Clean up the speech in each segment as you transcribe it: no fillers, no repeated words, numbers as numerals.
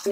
I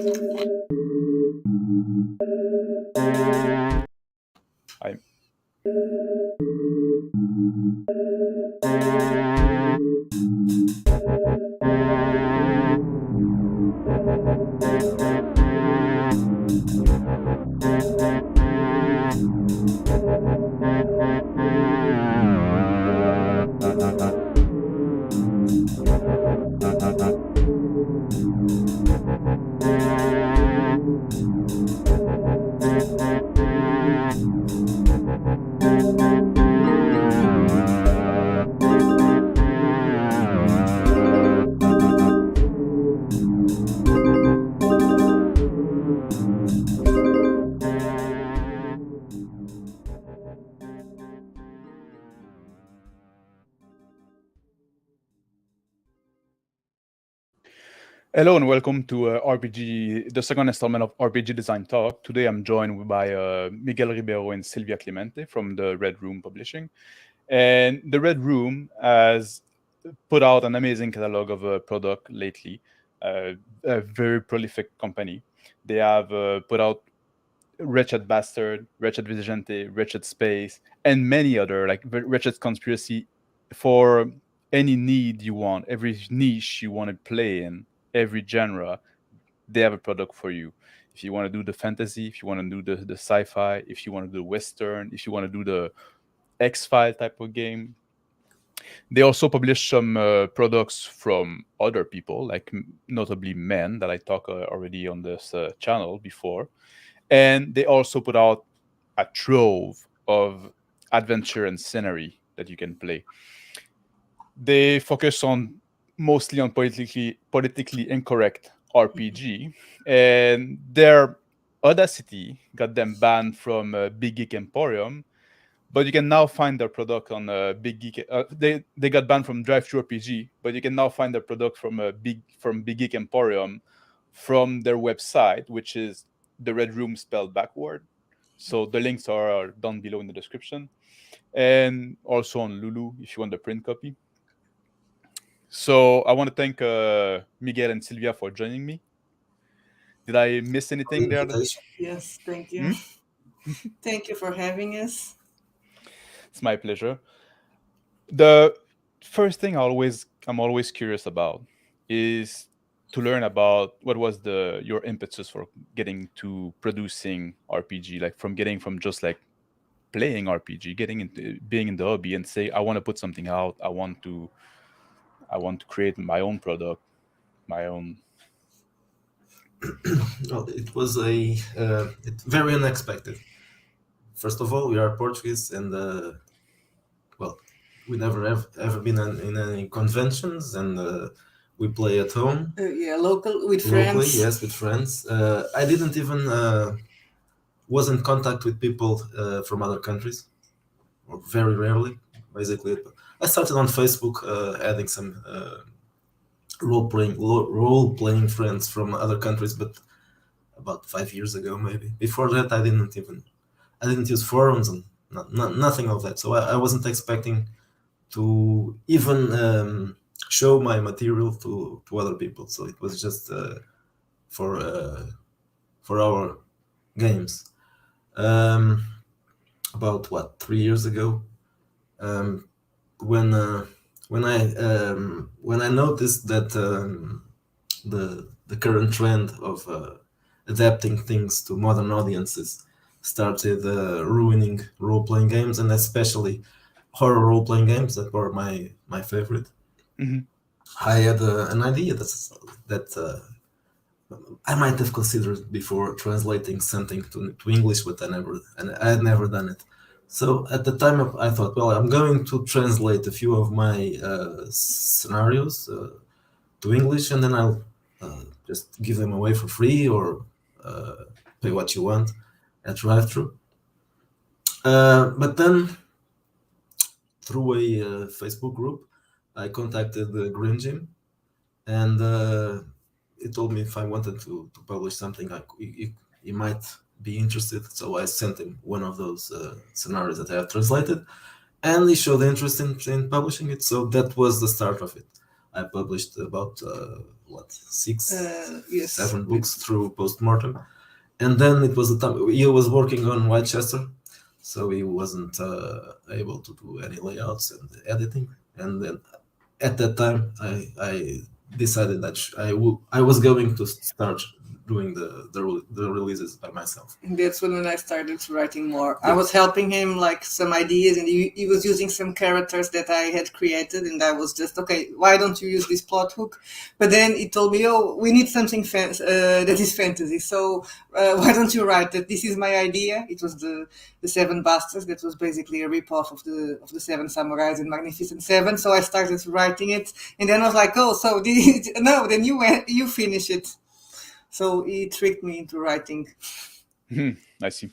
Hello and welcome to RPG, the second installment of RPG Design Talk. Today I'm joined by Miguel Ribeiro and Silvia Clemente from the Red Room Publishing. And the Red Room has put out an amazing catalog of product lately, a very prolific company. They have put out Wretched Bastard, Wretched Vigilante, Wretched Space, and many other, like Wretched Conspiracy, for any need you want, every niche you want to play in, every genre, they have a product for you. If you want to do the fantasy, if you want to do the sci-fi, if you want to do western, if you want to do the X-File type of game. They also publish some products from other people, like notably men that I talked already on this channel before. And they also put out a trove of adventure and scenery that you can play. They focus on mostly on politically incorrect RPG, and their audacity got them banned from Big Geek Emporium. But you can now find their product on Big Geek. They got banned from Drive-Thru RPG, but you can now find their product from Big Geek Emporium from their website, which is the Red Room spelled backward. So the links are down below in the description, and also on Lulu if you want the print copy. So I want to thank Miguel and Silvia for joining me. Did I miss anything there? Yes, thank you. Thank you for having us. It's my pleasure. The first thing I'm always curious about is to learn about what was your impetus for getting to producing RPG, like from just like playing RPG, getting into being in the hobby and say I want to put something out. I want to create my own product, my own. Well, it was very unexpected. First of all, we are Portuguese, and well, we never have ever been in any conventions, and we play at home. Locally, friends. Yes, with friends. I didn't even was in contact with people from other countries, or very rarely, basically. I started on Facebook, adding some role playing friends from other countries, but about 5 years ago, maybe. Before that, I didn't use forums and nothing of that. So I wasn't expecting to even show my material to other people. So it was just for our games. About 3 years ago, when I noticed that the current trend of adapting things to modern audiences started ruining role-playing games, and especially horror role-playing games that were my favorite. Mm-hmm. I had an idea that I might have considered before translating something to English, but I had never done it. So at the time, I thought, well, I'm going to translate a few of my scenarios to English, and then I'll just give them away for free or pay what you want at Drive-Thru. But then, through a Facebook group, I contacted the Green Gym, and he told me if I wanted to publish something, he might be interested. So I sent him one of those scenarios that I have translated, and he showed interest in publishing it. So that was the start of it. I published about six, Yes. 7 books through Postmortem, and then it was the time he was working on Whitechester, so he wasn't able to do any layouts and editing. And then at that time, I decided that I was going to start doing the releases by myself. And that's when I started writing more. Yeah. I was helping him like some ideas, and he was using some characters that I had created, and I was just, okay, why don't you use this plot hook? But then he told me, oh, we need something that is fantasy, so why don't you write that? This is my idea. It was the Seven Bastards. That was basically a ripoff of the Seven Samurais and Magnificent Seven. So I started writing it, and then I was like, oh, so no, then you finish it. So he tricked me into writing. I see.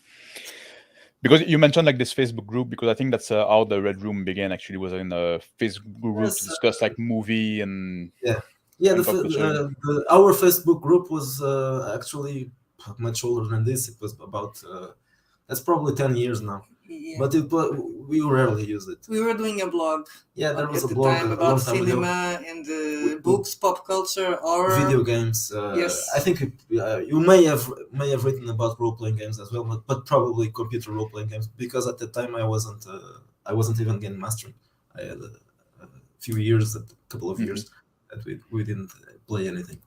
Because you mentioned like this Facebook group, because I think that's how the Red Room began. Actually, was in a Facebook group to discuss like movie and our Facebook group was actually much older than this. It was about that's probably 10 years now. Yeah. But we rarely used it. We were doing a blog. Yeah, there was at a the blog time a about long time cinema ago. and books, pop culture, horror, video games. Yes. I think you may have written about role playing games as well, but probably computer role playing games, because at the time I wasn't even game mastering. I had a few years, a couple of years that we didn't play anything.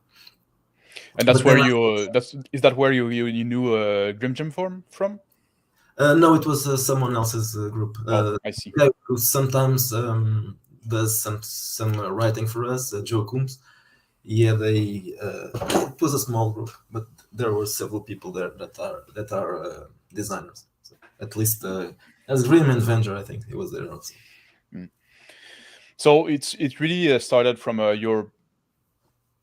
And that's where is that where you knew Grim Jam from? No, it was someone else's group. I see. Yeah, who sometimes does some writing for us, Joe Coombs. Yeah, it was a small group, but there were several people there that are designers. So at least as Grim and Venger, I think he was there also. So it really started from your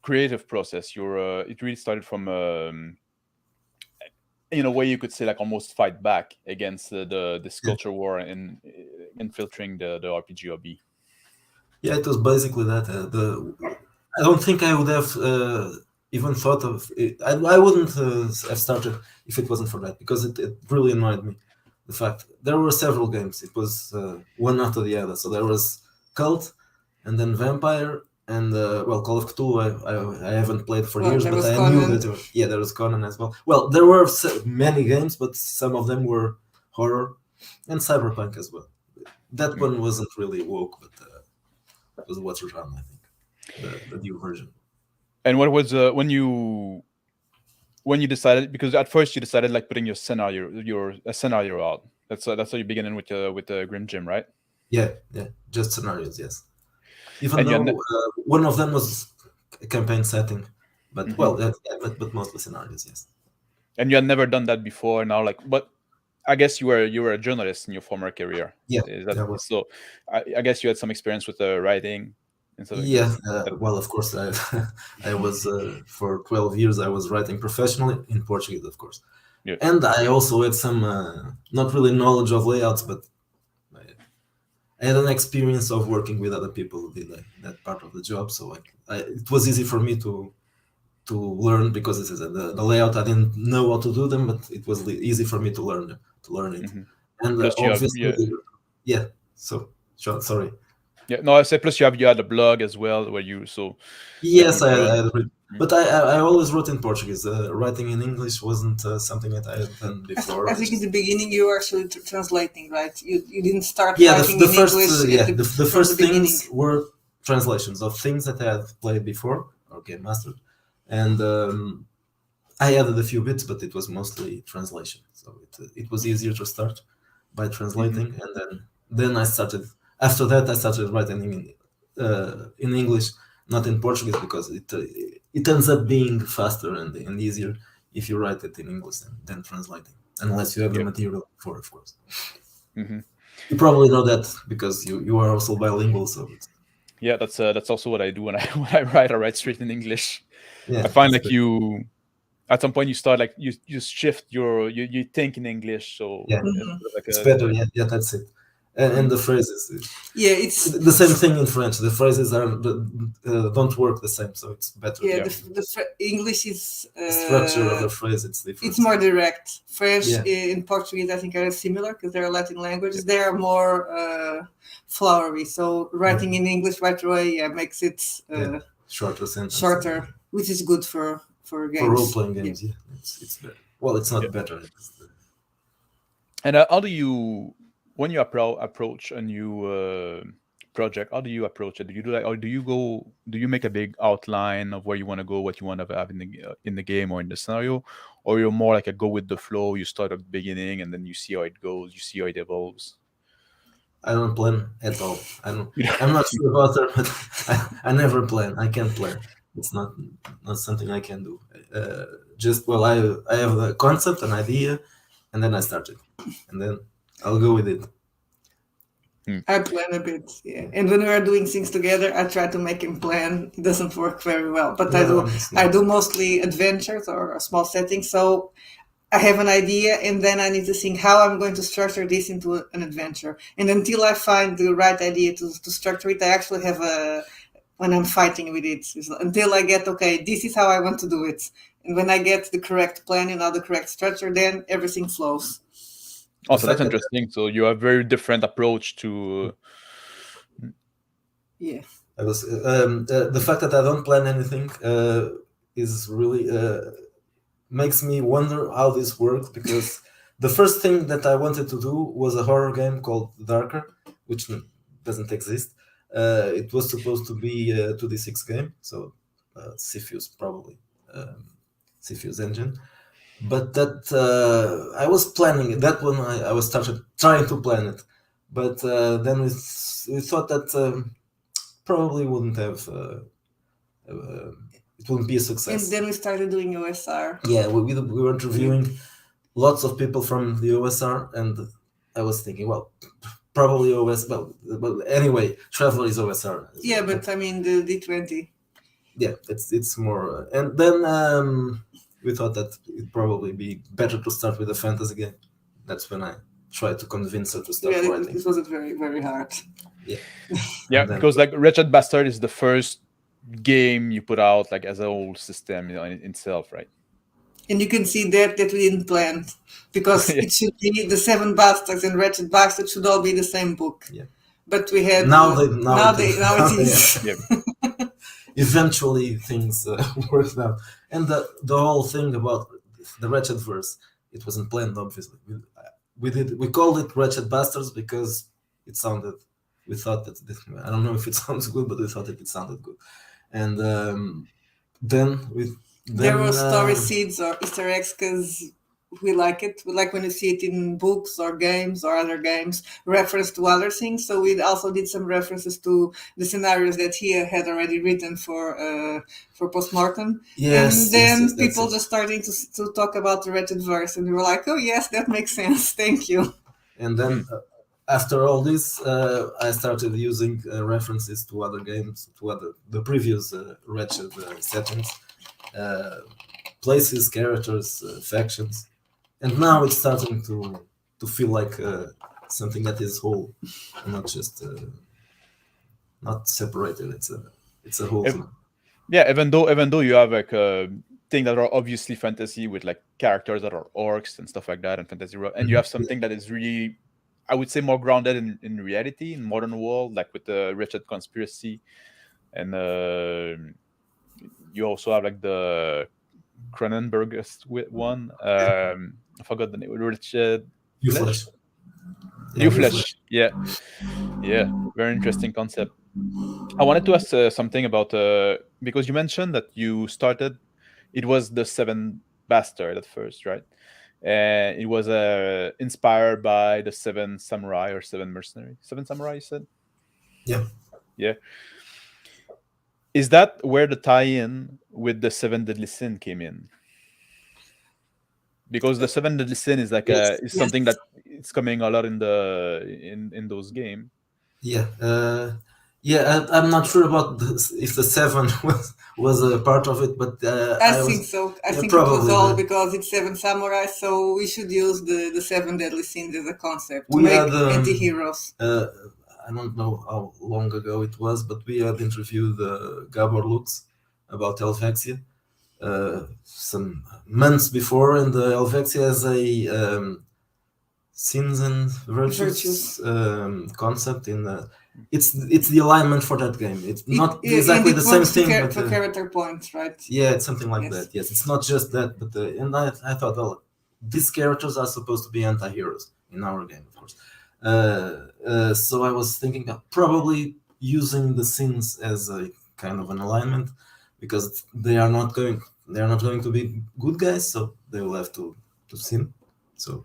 creative process. It really started from in a way you could say like almost fight back against this culture war and infiltrating the RPG hobby. Yeah, it was basically that. I don't think I would have even thought of it. I wouldn't have started if it wasn't for that, because it really annoyed me. The fact there were several games. It was one after the other. So there was Cult, and then Vampire, and Call of Cthulhu. I haven't played for years, but I knew that. There was Conan as well. Well, there were many games, but some of them were horror, and Cyberpunk as well. That one wasn't really woke, but it was What's Around, I think, the new version. And what was when you decided? Because at first you decided like putting your scenario out. That's how you began with the Grim Jam, right? Yeah, just scenarios, yes. Even though one of them was a campaign setting, but but mostly scenarios, yes. And you had never done that before. Now, but I guess you were a journalist in your former career. Yeah, so I guess you had some experience with writing and stuff. Well, of course, I was for 12 years. I was writing professionally in Portuguese, of course, and I also had some not really knowledge of layouts, but I had an experience of working with other people who did that part of the job, so it was easy for me to learn, because this is the layout. I didn't know how to do them, but it was easy for me to learn it. And obviously, So sorry. Yeah, no, I said plus you had a blog as well where you Yes, I had written. But I always wrote in Portuguese. Writing in English wasn't something that I had done before. I think in the beginning you were actually translating, right? You didn't start writing in English. The first things were translations of things that I had played before or game mastered, and I added a few bits, but it was mostly translation. So it was easier to start by translating, and then I started. After that, I started writing in English, not in Portuguese, because it ends up being faster and easier if you write it in English than translating, unless you have the material for it, of course. You probably know that because you are also bilingual, so. Yeah, that's also what I do when I write. I write straight in English. Yeah, I find like you, at some point you start like you shift you think in English, so it's better. Yeah, that's it. and the phrases. Yeah, it's The same thing in French. The phrases don't work the same, so it's better. yeah. Yeah. English is The structure of the phrase it's different. it's more direct. French Yeah. in Portuguese, I think, are similar because they're Latin languages. They are more flowery. So writing in English right away, makes it Shorter sentence. shorter, which is good for games. For role playing games, yeah, it's better. Well, it's not better. And how do you, when you approach a new project, how do you approach it? Do you do that, or do you make a big outline of where you want to go, what you want to have in the game or in the scenario, or you're more like a go with the flow? You start at the beginning and then you see how it goes, you see how it evolves. I don't plan at all. I'm not sure about that, but I never plan. I can't plan. It's not something I can do. Just I have a concept, an idea, and then I start it, and then I'll go with it. I plan a bit, yeah. And when we are doing things together, I try to make him plan. It doesn't work very well, but I do mostly adventures or small settings. So I have an idea, and then I need to think how I'm going to structure this into an adventure. And until I find the right idea to structure it, I actually have when I'm fighting with it, until I get, okay, this is how I want to do it. And when I get the correct plan and all the correct structure, then everything flows. Oh, so that's interesting. So you have a very different approach to. Yeah. I was the fact that I don't plan anything is really makes me wonder how this works, because the first thing that I wanted to do was a horror game called Darker, which doesn't exist. It was supposed to be a 2d6 game, so Cepheus probably, Cepheus engine. But that I was planning that one. I was started trying to plan it, but then we thought that probably wouldn't have. It wouldn't be a success. And then we started doing OSR. Yeah, we were interviewing lots of people from the OSR, and I was thinking, well, probably OS. Well, anyway, Traveler is OSR. Yeah, but I mean the D20. Yeah, it's more, and then we thought that it'd probably be better to start with a fantasy game. That's when I tried to convince her to start writing. This wasn't very, very hard. Yeah. Yeah, because like Wretched Bastard is the first game you put out like as a whole system, in itself, right? And you can see that we didn't plan, because it should be the Seven Bastards and Wretched Bastard should all be the same book. Yeah. But we had now it is. Yeah. Eventually things worked out, and the whole thing about the Wretched verse, it wasn't planned, obviously. We called it Wretched Bastards because it sounded. We thought that I don't know if it sounds good, but we thought that it sounded good, and then there were story seeds or Easter eggs because we like it. We like when you see it in books or games or other games, reference to other things. So we also did some references to the scenarios that he had already written for Postmortem. Yes, and then yes, people just starting to talk about the Wretched verse, and we were like, oh yes, that makes sense. Thank you. And then after all this, I started using references to other games, to the previous Wretched settings, places, characters, factions. And now it's starting to feel like something that is whole, not just not separated. It's a whole thing. Yeah, even though you have like things that are obviously fantasy with like characters that are orcs and stuff like that, and fantasy, and you have something that is really, I would say, more grounded in reality, in modern world, like with the Wretched Conspiracy, and you also have like the Cronenberg one. I forgot the name. Wretched Flesh. Flesh. Yeah, very interesting concept. I wanted to ask something about because you mentioned that you started. It was the Seven Bastard at first, right? And it was inspired by the Seven Samurai or Seven Mercenary. Seven Samurai, you said? Yeah. Is that where the tie-in with the Seven Deadly Sin came in? Because the Seven Deadly Sin is like is something that it's coming a lot in those games. Yeah, Yeah, I'm not sure about if the 7 was a part of it, but I I think was so. I think it was probably all the because it's Seven Samurai, so we should use the seven deadly sins as a concept to we make had anti-heroes. I don't know how long ago it was, but we had interviewed Gabor Lux about Helvetia some months before, and Helvetia has a sins and Virtues. virtues concept in it's the alignment for that game. It's not And exactly the it same works thing, but for character points, right? yeah, it's something like Yes. that. Yes, it's not just that, but and I thought, well, these characters are supposed to be anti-heroes in our game, of course. So I was thinking of probably using the sins as a kind of an alignment because they are not going to be good guys, so they will have to sin. So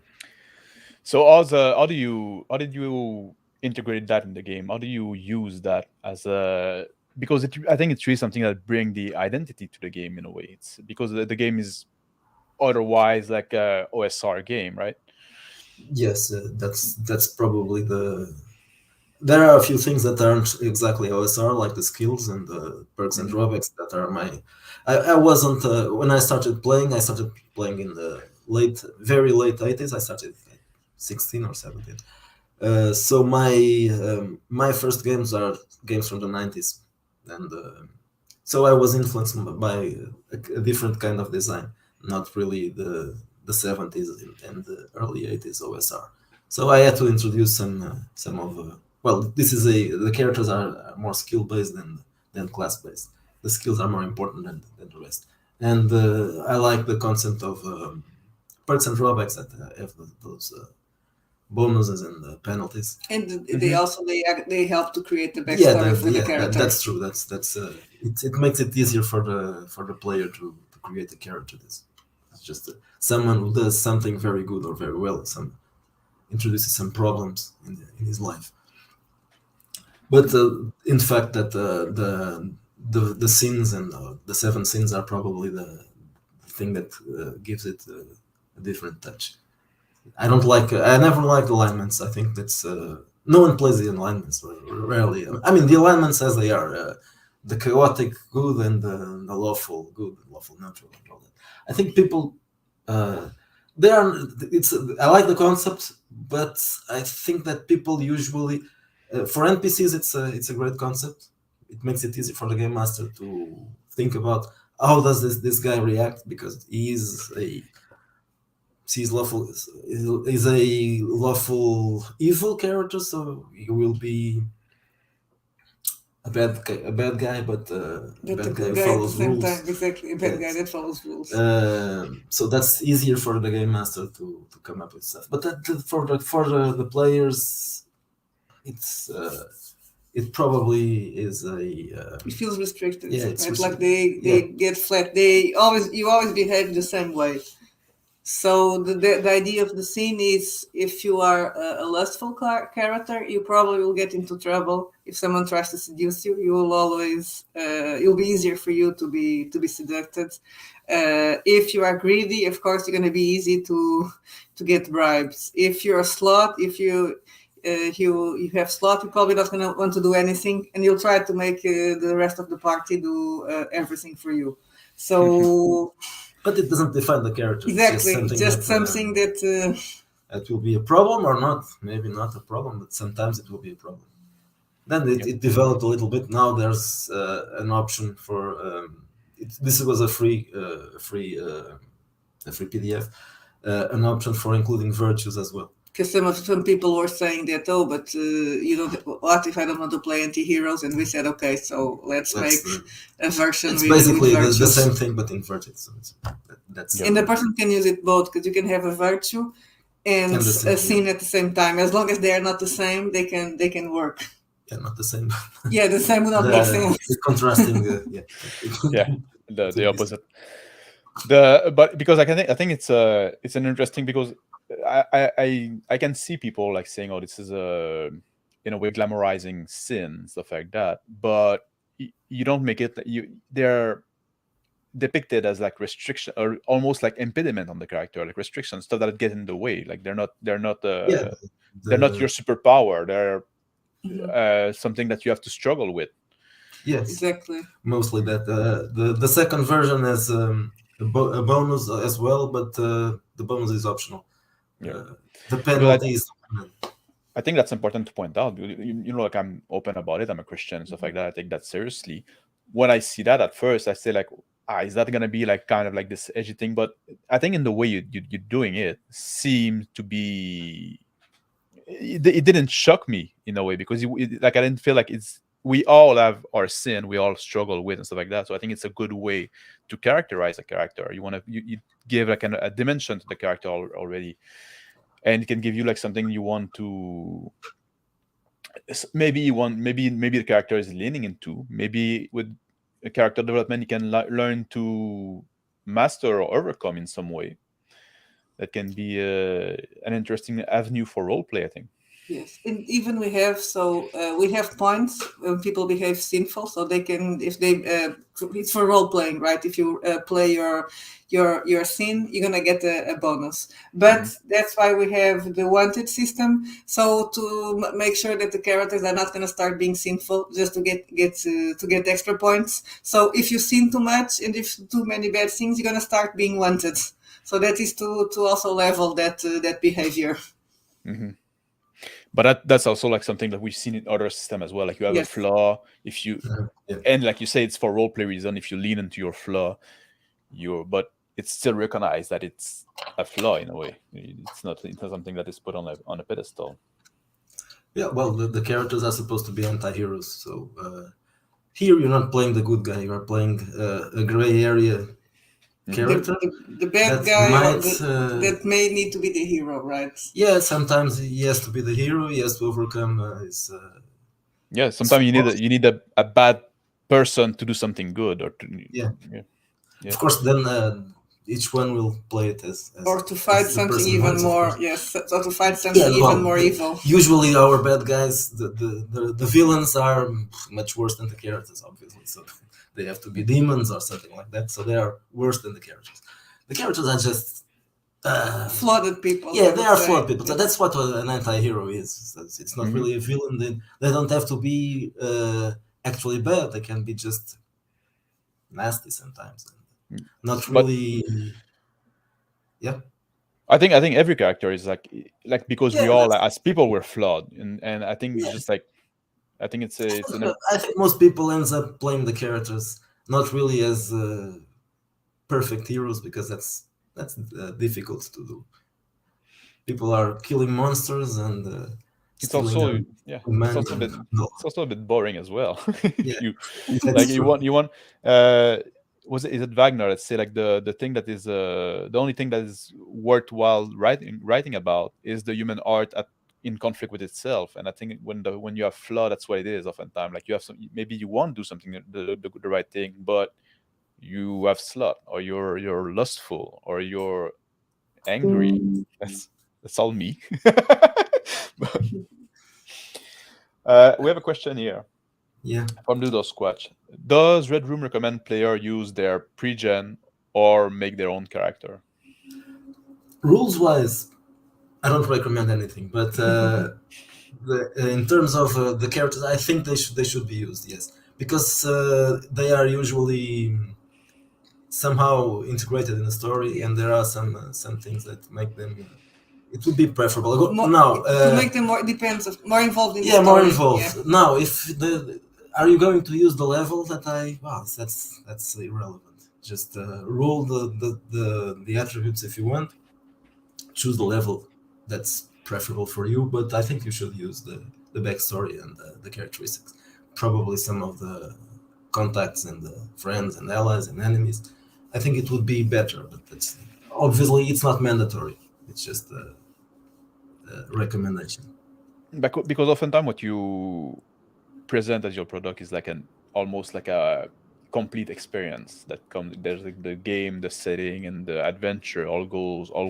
So how did you integrate that in the game? How do you use that as a, because I think it's really something that bring the identity to the game in a way. It's because the game is otherwise like a OSR game, right? yes, that's probably the. There are a few things that aren't exactly OSR, like the skills and the perks and Mm-hmm. drawbacks that are my. I wasn't when I started playing. I started playing in the very late 80s. I started at 16 or 17. So my first games are games from the 90s, and so I was influenced by a different kind of design, not really the 70s and the early 80s OSR. So I had to introduce some of well, this is the characters are more skill based than class based. The skills are more important than the rest, and I like the concept of perks and drawbacks that have those bonuses and penalties. And they Mm-hmm. also they help to create the backstory for the character. That's true. That's it makes it easier for the player to create a character. It's just someone who does something very good or very well. Some introduces some problems in his life. But in fact, that the sins and the 7 sins are probably the thing that gives it a different touch. I don't like. I never liked alignments. I think that's no one plays the alignments. Rarely. I mean, the alignments as they are, the chaotic good and the lawful good, lawful neutral, and all that. I think people, uh, they are. It's. I like the concept, but I think that people usually, for NPCs, it's a great concept. It makes it easy for the game master to think about how does this guy react because he is a sees lawful is a lawful evil character, so he will be a bad guy, but a But a bad guy good who guy at the follows same rules. time, exactly. A bad guy Yes. that follows rules. So that's easier for the game master to come up with stuff. But for the players, it's it probably is a It feels restricted, yeah, it's right? Like yeah. they get flat. You always behave the same way. So the idea of the scene is if you are a lustful character, you probably will get into trouble. If someone tries to seduce you, you will always it'll be easier for you to be seduced. If you are greedy, of course, you're going to be easy to get bribes. If you're a sloth, if you have sloth, you're probably not going to want to do anything, and you'll try to make the rest of the party do everything for you. So But it doesn't define the character. It's just exactly, it's something just something that that will be a problem or not. Maybe not a problem, but sometimes it will be a problem. Then Yep. it developed a little bit. Now there's an option for this was a free PDF, an option for including virtues as well. because some people were saying that, oh, but you don't. What if I don't want to play anti-heroes? And we said, okay, so let's make That's a version it's with basically the virtues. same thing but inverted. So that's Yep. And the person can use it both because you can have a virtue and And the same, a scene at the same time. As long as they are not the same, they can work. yeah, not the same. Yeah, the same would not make sense. The contrasting, yeah, Yeah, the opposite. But because I think it's an interesting, because I can see people like saying, oh, this is a, in a way, glamorizing sin, stuff like that, but you don't make it, they're depicted as like restriction or almost like impediment on the character, like restrictions, stuff that get in the way. Like they're not yeah. they're not your superpower. They're something that you have to struggle with. Yes, Exactly. mostly that. The second version has a bonus as well, but the bonus is optional. Yeah, The because penalty is. I think that's important to point out. Like I'm open about it. I'm a Christian and stuff like that. I take that seriously. When I see that at first, I say like, is that gonna be like kind of like this edgy thing? But I think in the way you're doing it seems to be. It didn't shock me in a way because like I didn't feel like it's. We all have our sin. We all struggle with and stuff like that. So I think it's a good way to characterize a character. You want to you give like a dimension to the character already, and it can give you like something you want to maybe the character is leaning into. Maybe with a character development you can learn to master or overcome in some way. That can be an interesting avenue for roleplay, I think. Yes, and even we have points when people behave sinful, so they can if they it's for role playing, right? If you play your sin, you're gonna get a bonus. But that's why we have the wanted system, so to make sure that the characters are not gonna start being sinful just to get extra points. So if you sin too much and if too many bad things, you're gonna start being wanted. So that is to also level that behavior. But that's also like something that we've seen in other systems as well. Like you have a Yes. flaw, if you Yeah. and like you say, it's for role play reason. If you lean into your flaw, but it's still recognized that it's a flaw in a way. It's not something that is put on a pedestal. Yeah, well, the characters are supposed to be anti-heroes, so here you're not playing the good guy, you are playing a gray area character. The bad that guy might, that may need to be the hero, right? Yeah, sometimes he has to be the hero, he has to overcome his... Yeah, sometimes you need a bad person to do something good, or to Yeah. yeah. Of course, then each one will play it as or to fight the something person even wants, of more. course. Yes, or to fight something Yeah, even well, more evil. usually our bad guys, the villains are much worse than the characters, obviously. So they have to be demons or something like that. So they are worse than the characters. The characters are just Flawed people. yeah, they are flawed people. So that's what an anti-hero is. It's not really a villain. They don't have to be actually bad. They can be just nasty sometimes. Not really. Yeah. I think every character is like because we all that's- as people we're flawed, and I think it's just like I think it's I think most people ends up playing the characters not really as perfect heroes because that's difficult to do. People are killing monsters and it's also it's also a bit boring as well. Yeah, you that's you true. want is it Wagner that say like the thing that is the only thing that is worthwhile writing about is the human art in conflict with itself. And I think when you have flaw, that's what it is oftentimes. Like you have maybe you want to do something the right thing, but you have slut, or you're lustful, or you're angry. That's all me. We have a question here. Yeah. From Ludo Squatch. Does Red Room recommend player use their pre-gen or make their own character? Rules wise, I don't recommend anything, but in terms of the characters, I think they should be used, yes, because they are usually somehow integrated in the story, and there are some things that make them. It would be preferable. To make them more more involved in the story. More involved. Yeah. Now, if are you going to use the level that that's irrelevant. Just rule the attributes if you want. Choose the level that's preferable for you, but I think you should use the backstory and the characteristics. Probably some of the contacts and the friends and allies and enemies. I think it would be better, but obviously it's not mandatory. It's just a recommendation. Because oftentimes what you present as your product is like almost like a complete experience that comes. There's like the game, the setting, and the adventure all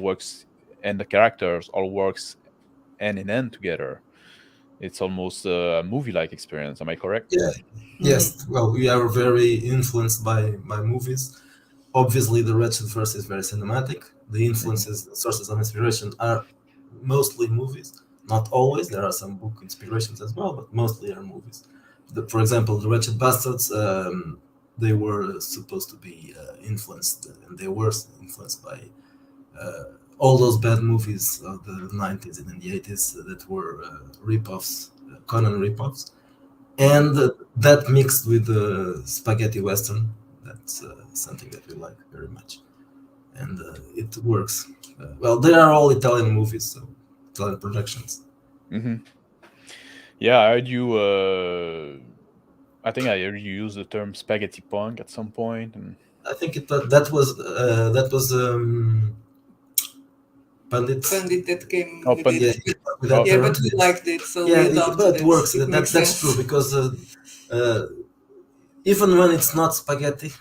works, and the characters all works hand in hand together. It's almost a movie-like experience. Am I correct? Yeah. Yes. Well, we are very influenced by movies. Obviously, the Wretched Verse is very cinematic. The influences, sources of inspiration are mostly movies. not always. There are some book inspirations as well, but mostly are movies. For example, the Wretched Bastards, they were supposed to be influenced, and they were influenced by all those bad movies of the 90s and in the 80s that were rip-offs, Conan rip-offs. And that mixed with the spaghetti western, that's something that we like very much. And it works. Well, they are all Italian movies, so Italian productions. Mm-hmm. Yeah, I heard you. I think I heard you use the term spaghetti punk at some point, and I think that was Pandit. Pandit that came oh, with Yeah, it. with that okay. Yeah, term. but we liked it, so Yeah, we adopted but it. works. It makes That's sense. true because uh, even when it's not spaghetti,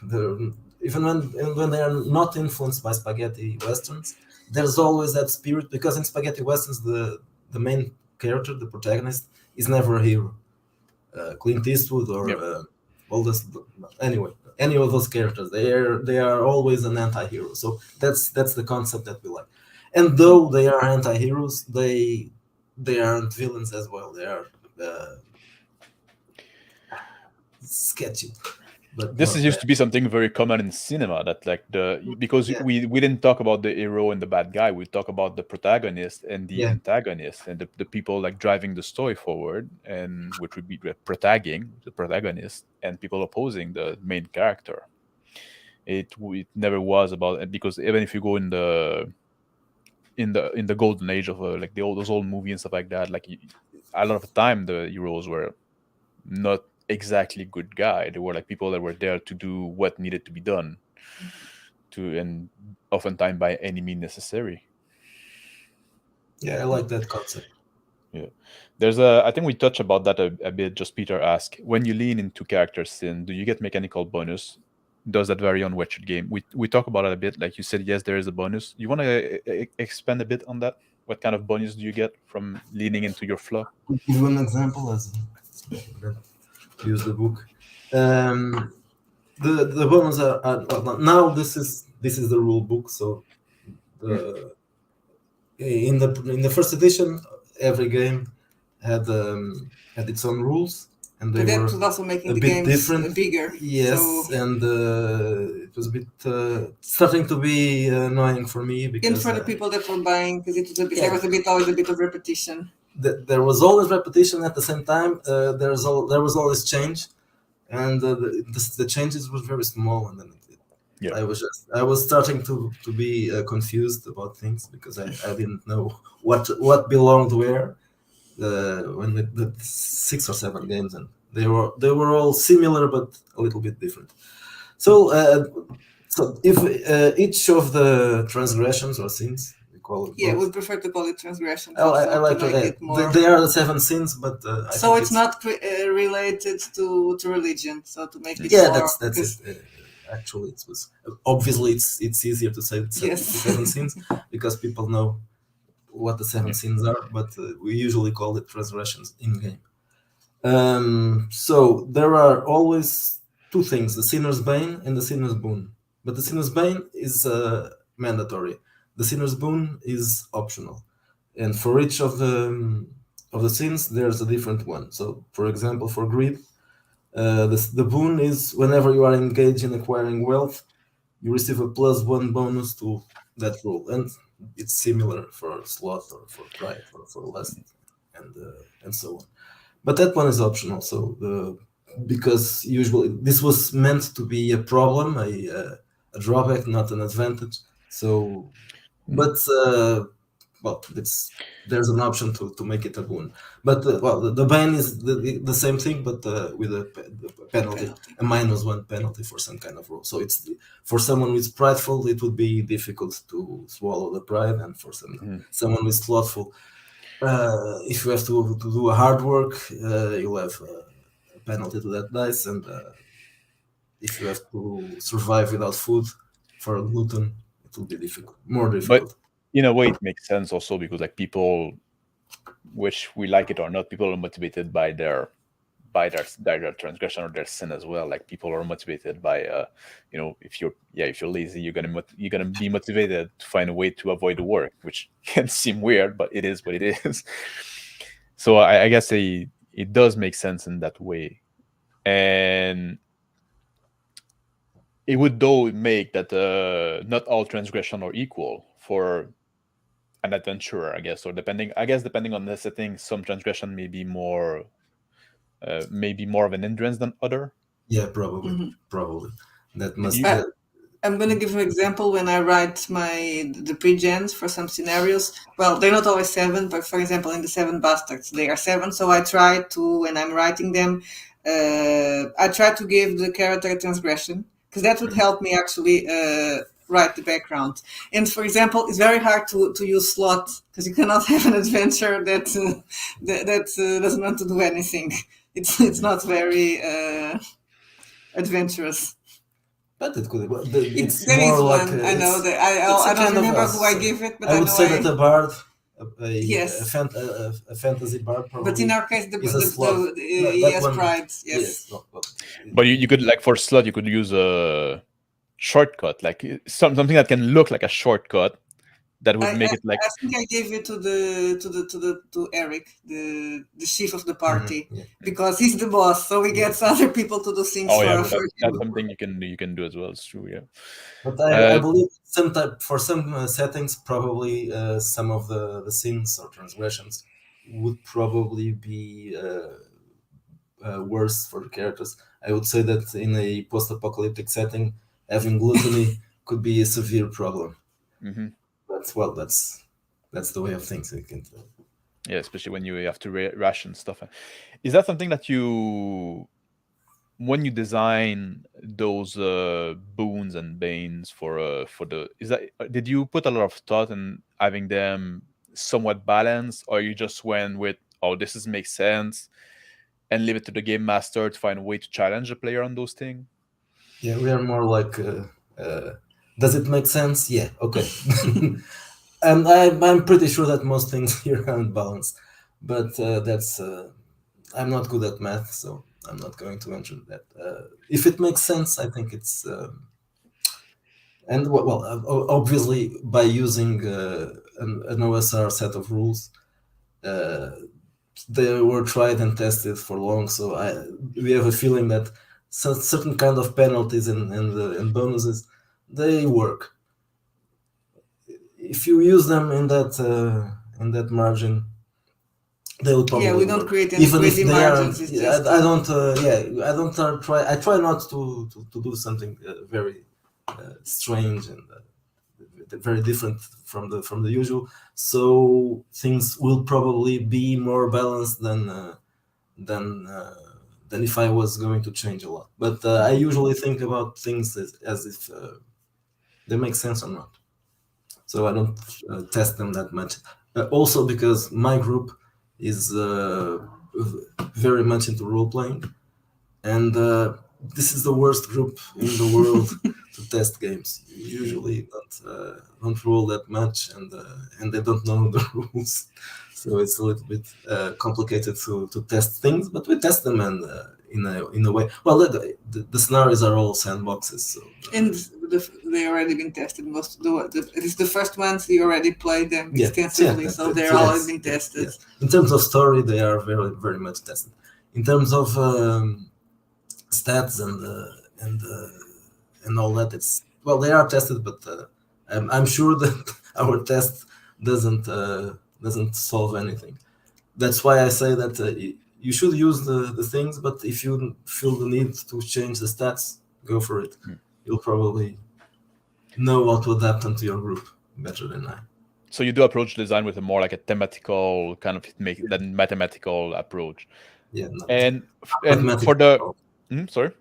even when they are not influenced by spaghetti westerns, there's always that spirit because in spaghetti westerns the main character, the protagonist, is never a hero. Clint Eastwood or Yep. all this. Anyway, any of those characters, they are always an anti-hero. So that's the concept that we like. And though they are anti-heroes, they aren't villains as well. They are sketchy, but This not used bad. to be something very common in cinema, that like because Yeah, we didn't talk about the hero and the bad guy, we talk about the protagonist and the yeah, antagonist, and the people like driving the story forward, and which would be the protagonist, and people opposing the main character. It never was about it, because even if you go in the golden age of like those old movies and stuff like that, like a lot of the time the heroes were not exactly good guy. They were like people that were there to do what needed to be done, and oftentimes by any means necessary. yeah. I like that concept. Yeah, I think we touched about that a bit. Just Peter asked, when you lean into character sin, do you get mechanical bonus? Does that vary on Wretched game? We talk about it a bit. Like you said, yes, there is a bonus. You want to expand a bit on that? What kind of bonus do you get from leaning into your flaw? I'll give you an example as use the book. Um, the bonus are well, now this is the rule book. So the in the first edition, every game had its own rules, and they But that were was also making a the bit games different. bigger. Yes, So, and it was a bit starting to be annoying for me and because for the people that were buying, because it was a bit, Yeah. there was always a bit of repetition. there was always repetition at the same time. There was always change, and the changes were very small, and then Yeah. I was starting to be confused about things because I didn't know what belonged where. When the 6 or 7 games, and they were all similar but a little bit different. So if each of the transgressions or sins, we call it. Yeah, both. we prefer to call it transgressions. I Also, like to to make add. it more. They are the 7 sins, but I So think it's not related to religion. So to make it Yeah, more, that's it. Actually, it was obviously it's easier to say Yes. the 7 sins because people know what the 7 Yeah. sins are, but we usually call it transgressions in game. So there are always 2 things: the sinner's bane and the sinner's boon. But the sinner's bane is mandatory. The sinner's boon is optional, and for each of the sins, there's a different one. So, for example, for greed, the boon is whenever you are engaged in acquiring wealth, you receive a +1 bonus to that rule, and it's similar for sloth or for pride or for lust, and so on. But that one is optional. So because usually this was meant to be a problem, a drawback, not an advantage. So, but well, there's an option to make it a boon. But well, the ban is the same thing, but with a penalty, a -1 penalty for some kind of rule. So it's for someone who is prideful, it would be difficult to swallow the pride, and for someone who is slothful, if you have to do a hard work, you'll have a penalty to that dice, and if you have to survive without food for a gluten, it will be more But difficult. in a way, it makes sense also, because like people, which we like it or not, people are motivated by their transgression or their sin as well. Like people are motivated by if you're lazy, you're gonna be motivated to find a way to avoid the work, which can seem weird, but it is what it is. So I guess it does make sense in that way, and it would though make that not all transgression are equal for an adventurer, I guess, or depending on the setting, some transgression may be more of an hindrance than other. Yeah, probably. That must. You- I'm going to give an example when I write the pre-gens for some scenarios. Well, they're not always 7, but for example, in the 7 Bastards, they are 7. So I try to, when I'm writing them, I try to give the character a transgression, because that would help me actually write the background. And for example, it's very hard to use slot, because you cannot have an adventure that doesn't want to do anything. It's not very adventurous. But it could. It's There more is like one. I know it's, that it's a I don't kind of remember a- who I give it, but I I would know say that a bard, Yes. a fantasy bard, probably. But in our case, is a slot. he That has one- pride. Yes. Yes. Well, but you could, like, for slot, you could use a shortcut, like something that can look like a shortcut that would make it like. I think I gave it to Eric, the chief of the party, yeah. because he's the boss, so he gets other people to do things Oh yeah, for that's something you can do as well. It's true, yeah. But I believe for some settings, probably some of the sins or transgressions would probably be worse for the characters. I would say that in a post-apocalyptic setting, having gluttony could be a severe problem. Mm-hmm. That's the way of things. Yeah, especially when you have to ration stuff. Is that something that you, when you design those boons and banes for the, did you put a lot of thought in having them somewhat balanced, or you just went with, oh, this makes sense, and leave it to the game master to find a way to challenge the player on those things? Yeah, we are more like, does it make sense? Yeah, okay. And I'm pretty sure that most things here are unbalanced, but that's I'm not good at math, so I'm not going to mention that. If it makes sense, I think it's and obviously by using an OSR set of rules, they were tried and tested for long. So we have a feeling that certain kind of penalties and bonuses, they work. If you use them in that margin, they will probably we don't work. create any Even if crazy they margins. are, I don't. I don't try. I try not to do something very strange and very different from the usual. So things will probably be more balanced than if I was going to change a lot. But I usually think about things as if they make sense or not. So I don't test them that much. Also because my group is very much into role playing, and this is the worst group in the world to test games. You usually don't roll that much, and they don't know the rules, so it's a little bit complicated to test things. But we test them and in a way. Well, the scenarios are all sandboxes, so. And they already been tested. It is the first ones you already played them extensively, so they're already been tested. Yes. In terms of story, they are very, very much tested. In terms of stats and all that, they are tested, but I'm sure that our test doesn't solve anything. That's why I say that you should use the things, but if you feel the need to change the stats, go for it. You'll probably know how to adapt them to your group better than I. So you do approach design with a more like a thematical kind of than mathematical approach. Yeah. And for the sorry?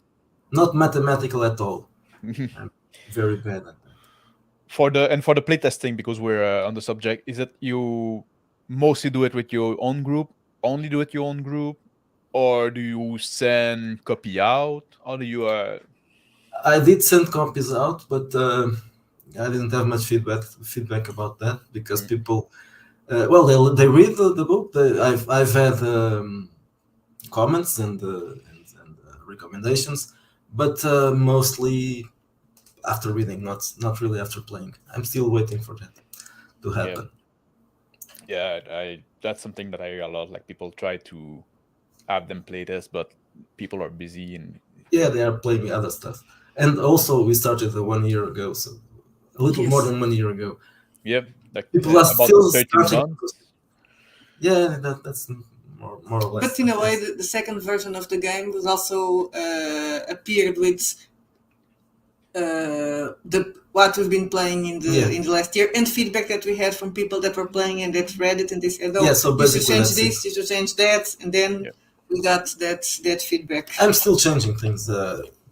Not mathematical at all. I'm very bad at that. For the playtesting, because we're on the subject, is it you mostly do it with your own group? Only do it your own group, or do you send copy out? How do you? I did send copies out, but I didn't have much feedback about that because people, they read the book. I've had comments and recommendations, but mostly after reading, not really after playing. I'm still waiting for that to happen. Yeah, that's something that I hear a lot. Like people try to have them play this, but people are busy and Yeah, they are playing other stuff. And also, we started 1 year ago, so a little more Yes. than 1 year ago. yeah, like People are about still 13 starting. months. Yeah, that's more or less. But in a way, Yes. the second version of the game was also appeared with the what we've been playing in Yeah. the last year, and feedback that we had from people that were playing and that read it and they said, Yeah, "Oh, so you should basically change that's it. this, you should change that," and then Yeah. we got that feedback. I'm still changing things.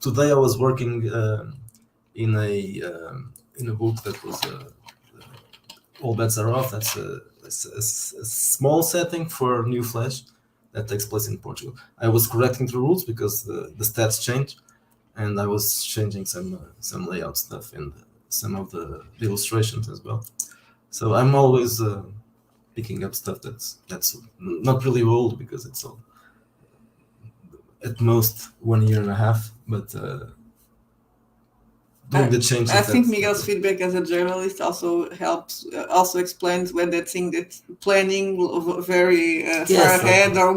Today I was working in a book that was All Bets Are Off. That's a small setting for New Flash that takes place in Portugal. I was correcting the rules because the stats change, and I was changing some layout stuff and some of the illustrations as well. So I'm always picking up stuff that's not really old because it's all at most 1 year and a half, but doing the changes. I think Miguel's feedback as a journalist also helps, also explains when that thing that planning very far ahead or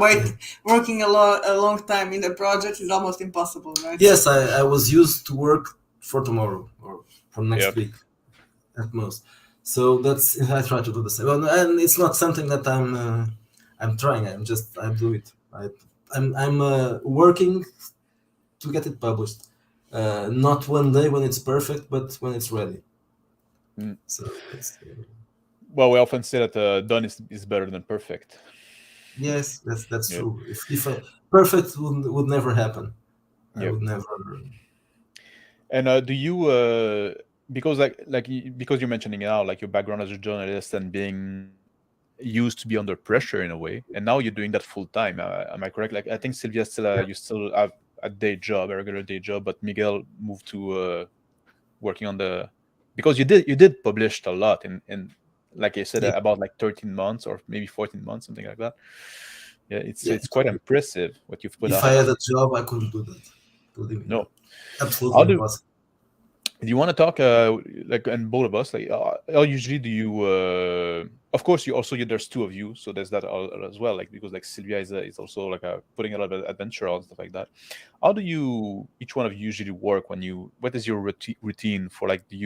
working a long time in the project is almost impossible, right? Yes, I was used to work for tomorrow or for next Yep. week at most. So that's I try to do the same, and it's not something that I'm trying. I do it. I'm working to get it published. Not one day when it's perfect, but when it's ready. Mm. So it's Well, we often say that done is better than perfect. yes, that's Yeah. true. If perfect would never happen, I Yep. would never. And do you because because you're mentioning it now, like your background as a journalist and being used to be under pressure in a way, and now you're doing that full time. Am I correct? Like I think Sylvia still you still have a day job, a regular day job, but Miguel moved to working on the because you did published a lot in like I said Yeah. about like 13 months or maybe 14 months, something like that. Yeah, Yeah. it's quite impressive what you've put If out. I had a job, I couldn't do that. Believe me, No, absolutely how do impossible. do you want to talk like and both of us like how usually do you of course you also there's two of you, so there's that as well, like because like Sylvia is also like putting a lot of adventure and stuff like that. How do you each one of you usually work when you what is your routine for like do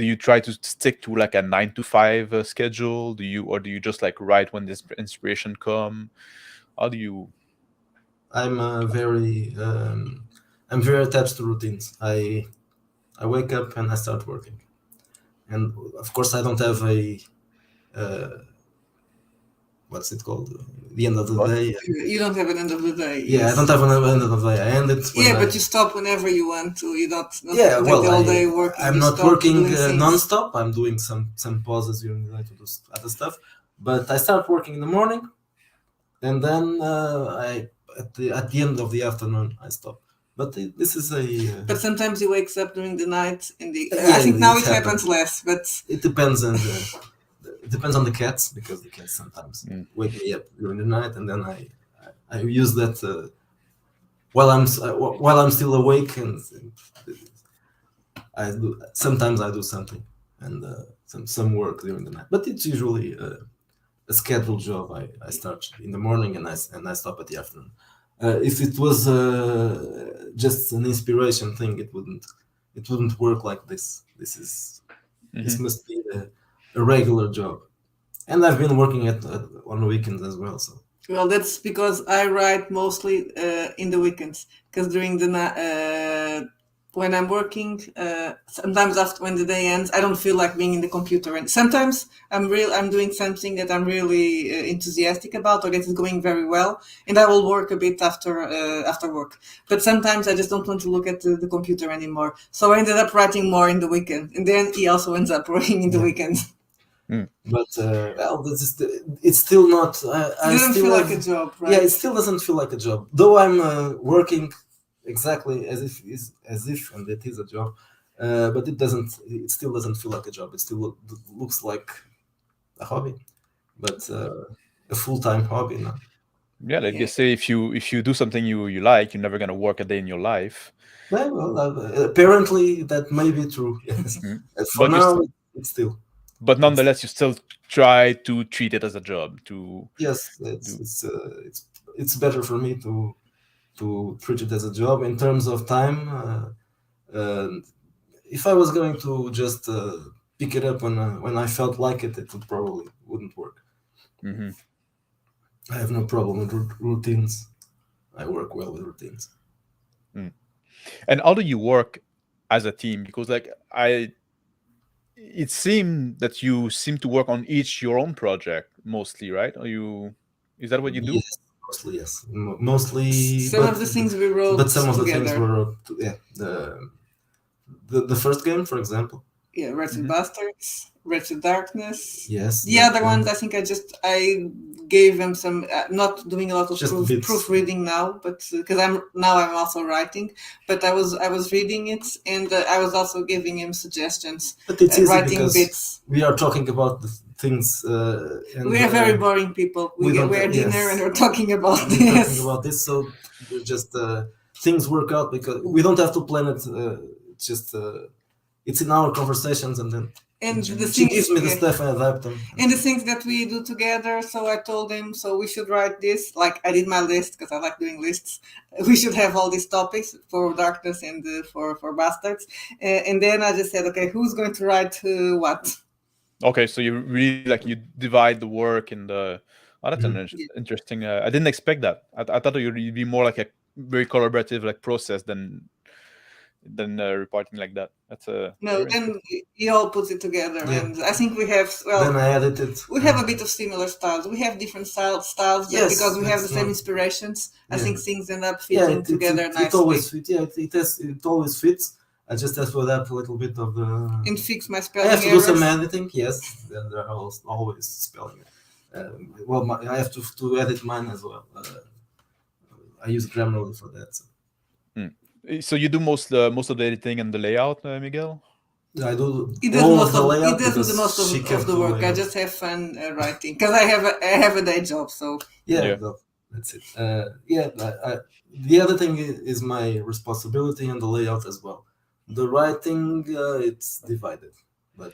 you try to stick to like a 9 to 5 schedule, do you just like write when this inspiration come? How do you I'm I'm very attached to routines. I wake up and I start working, and of course I don't have a uh, what's it called? The end of the what? day. You don't have an end of the day. Yeah, Yes. I don't have an end of the day. I end it when But you stop whenever you want to. You don't yeah, take well, the whole day working. I'm You not stop working doing things. non-stop. I'm doing some pauses during the day to do other stuff. But I start working in the morning, and then I at the end of the afternoon I stop. But this is a But sometimes he wakes up during the night. yeah, I think now it happens. happens less, but It depends on it depends on the cats because the cats sometimes wake me up during the night, and then I use that while I'm still awake, and I do sometimes I do something and some work during the night, but it's usually a scheduled job. I start in the morning and I stop at the afternoon. If it was just an inspiration thing, it wouldn't work like this. This must be a regular job, and I've been working on the weekends as well. So well, that's because I write mostly in the weekends. Because during the when I'm working, sometimes after when the day ends, I don't feel like being in the computer. And sometimes I'm doing something that I'm really enthusiastic about or that is going very well, and I will work a bit after work. But sometimes I just don't want to look at the computer anymore. So I ended up writing more in the weekend, and then he also ends up working in the weekend. But well, it's still not. I It doesn't still feel have, like a job, right? Yeah, it still doesn't feel like a job. Though I'm working exactly as if and it is a job, but it doesn't. It still doesn't feel like a job. It still looks like a hobby, but a full-time hobby now. Yeah, like they say, if you do something you like, you're never gonna work a day in your life. Well, apparently that may be true. Yes. For But now, it's still. But nonetheless, you still try to treat it as a job. Yes, it's better for me to treat it as a job in terms of time. If I was going to just pick it up when I felt like it, it would probably wouldn't work. Mm-hmm. I have no problem with routines. I work well with routines. And how do you work as a team? Because like it seemed that you seem to work on each your own project mostly, right? Is that what you do? Yes, mostly yes, mostly. Some of the things we wrote but some of the things together. were yeah the first game, for example. Yeah, Wretched Mhm. Bastards, Wretched Darkness. Yes, The that other one. ones, I think I gave them some. Not doing a lot of Just bits. proofreading now, but because I'm also writing. But I was reading it, and I was also giving him suggestions. But it's easy writing because bits. we are talking about the things. And, We are very boring people. we don't- We're dinner yes. and we're talking about we're this. talking about this, so just things work out because we don't have to plan it. It's just it's in our conversations, and then And the she things, gives me the stuff and I adapt them. and the things that we do together. So I told him, so we should write this. Like I did my list because I like doing lists. We should have all these topics for darkness and for bastards. And then I just said, okay, who's going to write what? Okay, so you really like you divide the work in the. Oh, that's an interesting. I didn't expect that. I thought it would be more like a very collaborative like process than reporting like that. That's a No. Then he all puts it together, and I think we have. Well, then I edited. We have a bit of similar styles. We have different styles, but Yes, because we have the that's same not- inspirations, I Yeah. think things end up fitting together it nicely. always fits. Yeah, it always fits. I just have to adapt a little bit of the. And fix my I spelling have to errors. do some editing. Yes, there are always spelling. Well, I have to edit mine as well. I use Grammarly for that. So you do most of the editing and the layout, Miguel? I do He does all most of the of layout. he does the most because she of can't the do work. I layout. just have fun writing because I have a day job. So Yeah. well, that's it. The editing is my responsibility, and the layout as well. The writing, it's divided, but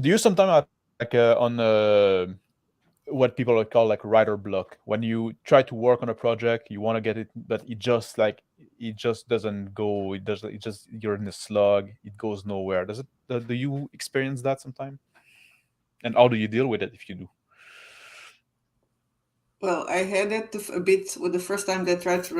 Do you sometimes have like on what people would call like writer block, when you try to work on a project, you want to get it, but it just doesn't go. It just you're in a slug. It goes nowhere. Does it? Do you experience that sometime? And how do you deal with it if you do? well, I had it a bit with the first time that I tried to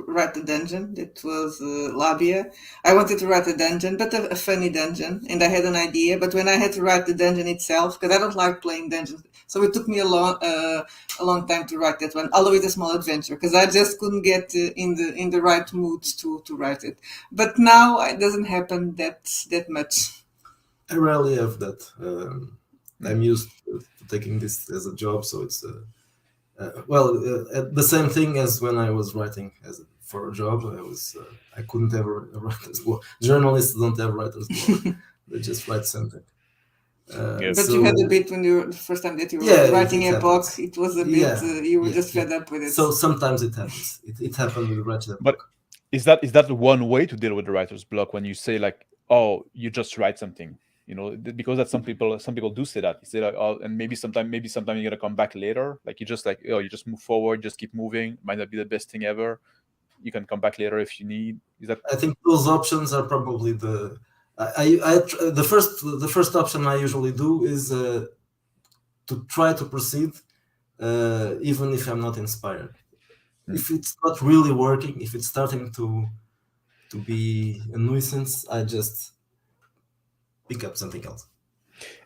write the dungeon. That was Labia. I wanted to write a dungeon, but a funny dungeon, and I had an idea. But when I had to write the dungeon itself, because I don't like playing dungeons, so it took me a long time to write that one. Although it's a small adventure, because I just couldn't get in the right mood to write it. But now it doesn't happen that much. I rarely have that. I'm used to taking this as a job, so it's the same thing as when I was writing for a job. I couldn't have a writer's block. Journalists don't have writer's block; they just write something. Yes. But you had a bit when the first time that you were writing it Epoch, happens. it was a bit you were just fed up with it. So sometimes it happens. It happened with Ratchet. But is that one way to deal with the writer's block, when you say like, oh, you just write something, because that some people do say that. They say like, oh, and maybe sometime you're gonna come back later. Like you just like, oh, you just move forward, just keep moving. Might not be the best thing ever. You can come back later if you need. Is that? I think those options are probably the first option I usually do is to try to proceed, even if I'm not inspired. If it's not really working, if it's starting to be a nuisance, I just pick up something else.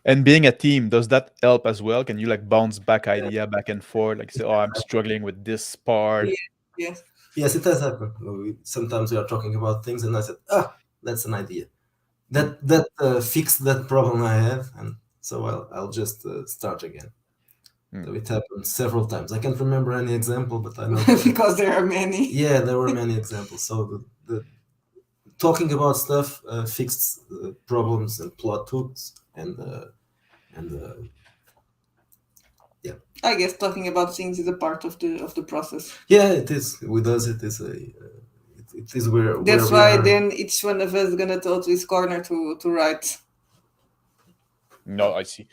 And being a team, does that help as well? Can you like bounce back idea back and forth, like say, oh, I'm struggling with this part? Yes. Yes, it has happened. Sometimes we are talking about things, and I said, that's an idea. That fixed that problem I have, and so I'll just start again. So it happened several times. I can't remember any example, but I know because there are many. Yeah, there were many examples. So the talking about stuff fixed problems and plot hooks and yeah. I guess talking about things is a part of the process. Yeah, it is. With us, it is it is where. That's where why then each one of us is gonna go to his corner to write. No, I see.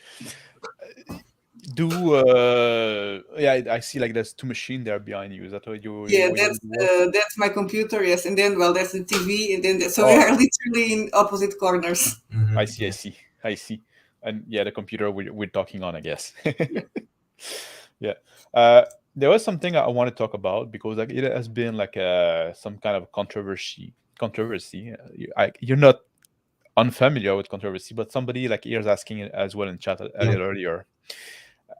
I see. Like there's two machines there behind you. Is that what Yeah, you work? that's my computer. Yes, and then well, that's the TV, and then so we Oh, are literally in opposite corners. I see. I Yeah. see. I see. And yeah, the computer we're talking on, I guess. Yeah. Yeah. Uh, there was something I want to talk about because like it has been like some kind of controversy. Controversy. You're not unfamiliar with controversy, but somebody like here is asking it as well in chat a Yeah. little earlier.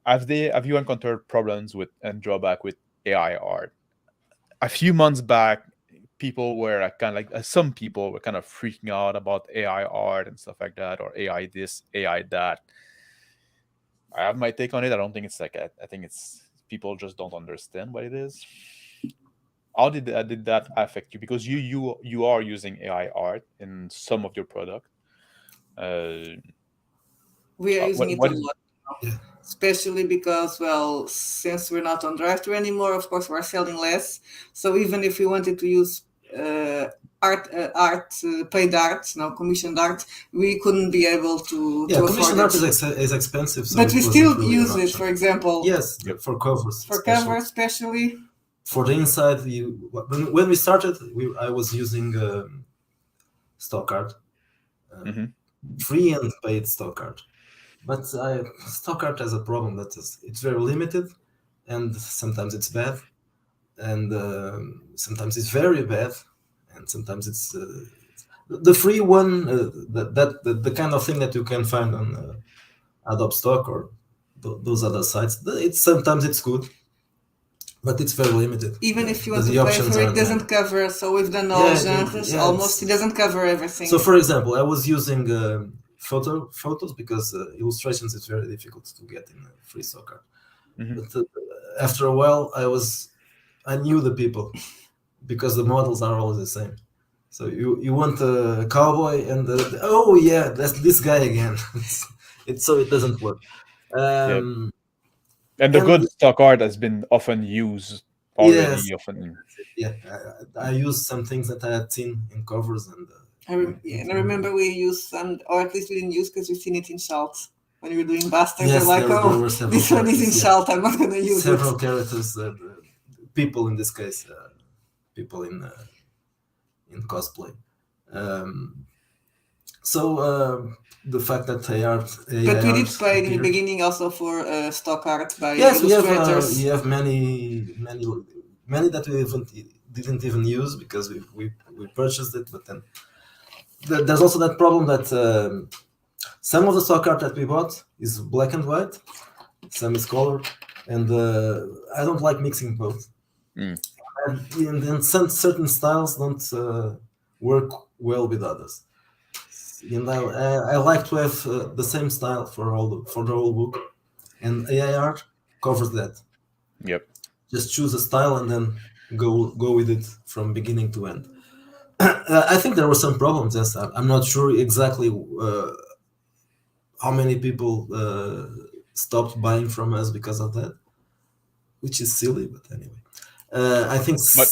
Have you encountered problems with and drawback with AI art? A few months back, people were kind of like some people were kind of freaking out about AI art and stuff like that, or AI this, AI that. I have my take on it. I don't think it's like I think it's people just don't understand what it is. How did that affect you? Because you are using AI art in some of your product. Uh, We are using it a what is lot, Yeah. especially because, well, since we're not on drive-thru anymore, of course, we're selling less. So even if we wanted to use paid art, no commissioned art, we couldn't be able to Yeah, afford commission art it. is expensive, so But it we wasn't still really an use it, option. for example, Yes, Yep. for covers, for especially. cover, especially. For the inside, when we started, I was using stock art, Mhm. free and paid stock art. But stock art has a problem that it's very limited, and sometimes it's bad, and sometimes it's very bad, and sometimes it's the free one, the kind of thing that you can find on Adobe Stock or those other sites. It's sometimes it's good, but it's very limited. Even if you want to The pay options for it, aren't many. doesn't cover. So we've done all Yeah, genres yeah, almost. It doesn't cover everything. So, for example, I was using photos because illustrations is very difficult to get in free soccer. Mhm. But after a while, I knew the people because the models are always the same. So you want a cowboy and oh yeah, that's this guy again. So it doesn't work. Yeah. Um, And the and good stock art has been often used yes, already. Often, yeah, I used some things that I had seen in covers and. And I remember we used some, or at least we didn't use because we've seen it in Shalt. When we were doing Bastards, Yes, they're like, there were several this one is in characters, yeah. Shalt, I'm not going to use Several it. characters, people in this case, people in cosplay. So the fact that But we did art pay in the appeared. beginning also for stock art by Yes, illustrators. we have many that we didn't even use because we purchased it. But then there's also that problem that some of the stock art that we bought is black and white, some is colored, and I don't like mixing both. And then some certain styles don't work well with others. And I like to have the same style for the whole book, and AI art covers that. yep. Just choose a style and then go with it from beginning to end. I think there were some problems. Yes, I'm not sure exactly how many people stopped buying from us because of that, which is silly. But anyway, I think But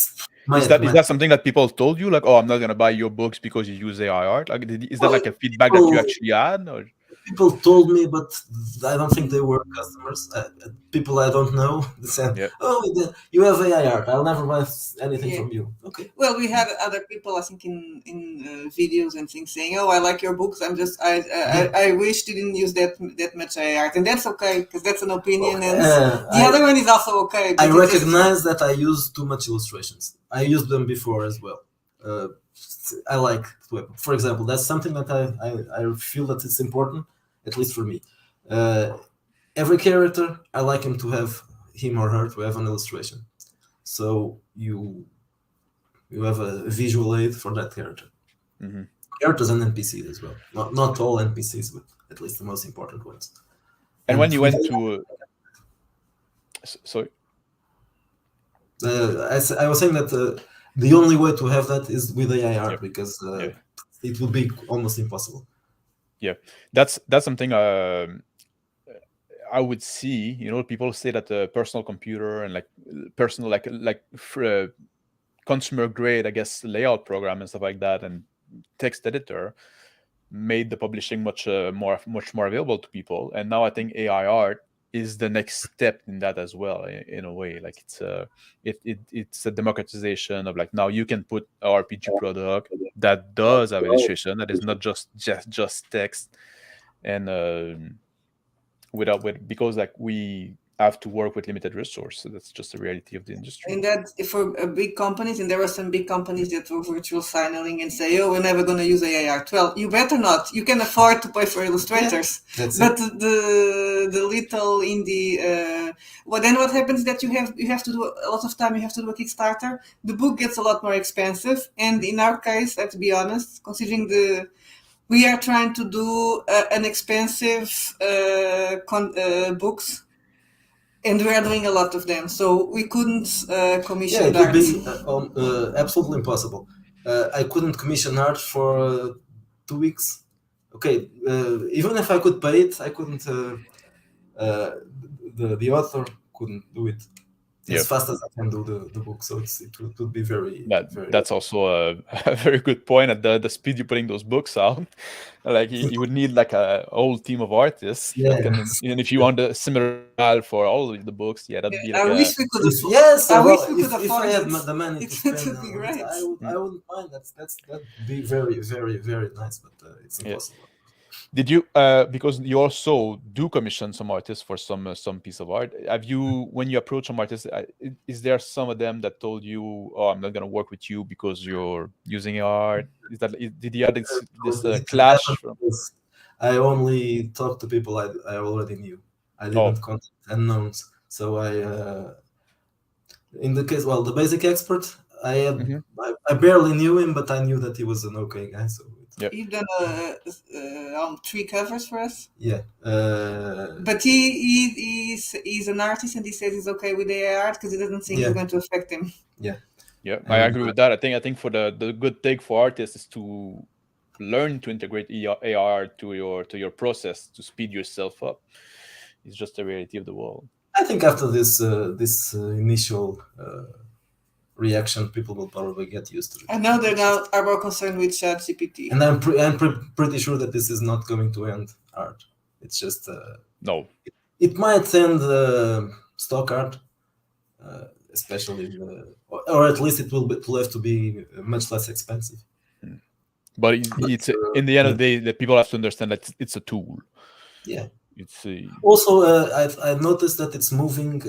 my is that something that people told you? Like, oh, I'm not gonna buy your books because you use AI art. Like, is that well, like a feedback that you actually had? Or people told me, but I don't think they were customers. People I don't know said, yeah, "Oh, you have AI art. I'll never buy anything Yeah. from you." Okay. Well, we had other people, I think, in videos and things saying, "Oh, I like your books. I wish they didn't use that much AI art," and that's okay because that's an opinion. And the other one is also okay. But I recognize that I use too much illustrations. I used them before as well. Uh, I like, for example, that's something that I feel that it's important, at least for me. Every character, I like him or her to have an illustration. So you have a visual aid for that character. mm-hmm. Characters and NPCs as well. Not all NPCs, but at least the most important ones. And when you went to, sorry, I was saying that the only way to have that is with AI art yep. because Yeah. it would be almost impossible. Yeah, that's something I would see. You know, people say that the personal computer and like personal consumer grade, I guess, layout program and stuff like that, and text editor made the publishing much more available to people. And now I think AI art is the next step in that as well, in a way. Like it's a democratization of, like, now you can put a RPG product that does have illustration, that is not just text, and because, like, we have to work with limited resources. So that's just the reality of the industry. And that for big companies, and there were some big companies that were virtual signaling and say, "Oh, we're never going to use AI art." Well, you better not. You can afford to pay for illustrators, but the little indie. Well, then what happens is that you have to do a lot of time. You have to do a Kickstarter. The book gets a lot more expensive, and in our case, I have to be honest, considering we are trying to do an expensive books. And we are doing a lot of them, so we couldn't commission it art. would be absolutely impossible. I couldn't commission art for 2 weeks. Okay, even if I could pay it, I couldn't. The author couldn't do it as fast as I can do the book. So it would be very. That's also a very good point. At the speed you're putting those books out, like you would need like a whole team of artists. And if you want a similar style for all of the books, that'd be like. I wish we could. If I had the money to spend, would be great. I wouldn't mind. That'd be very, very, very nice. But it's impossible. Did you, because you also do commission some artists for some piece of art, have you, when you approach some artists, is there some of them that told you, "Oh, I'm not going to work with you because you're using art"? Did you have this clash? I only talked to people I already knew. I didn't contact unknowns. So in the case, the basic expert, I barely knew him, but I knew that he was an okay guy. So. You've done 3 covers for us. Yeah. But he's an artist, and he says he's okay with AI art because it doesn't think it's going to affect him. Yeah. Yeah, I agree with that. I think for the good take for artists is to learn to integrate AR to your process to speed yourself up. It's just the reality of the world. I think after this initial reaction, people will probably get used to it. I know they now are more concerned with ChatGPT. And I'm pretty sure that this is not going to end art. It's just no. It might end stock art, especially, or at least it will have to be much less expensive. But it's in the end of the day that people have to understand that it's a tool. Yeah. It's also I've noticed that it's moving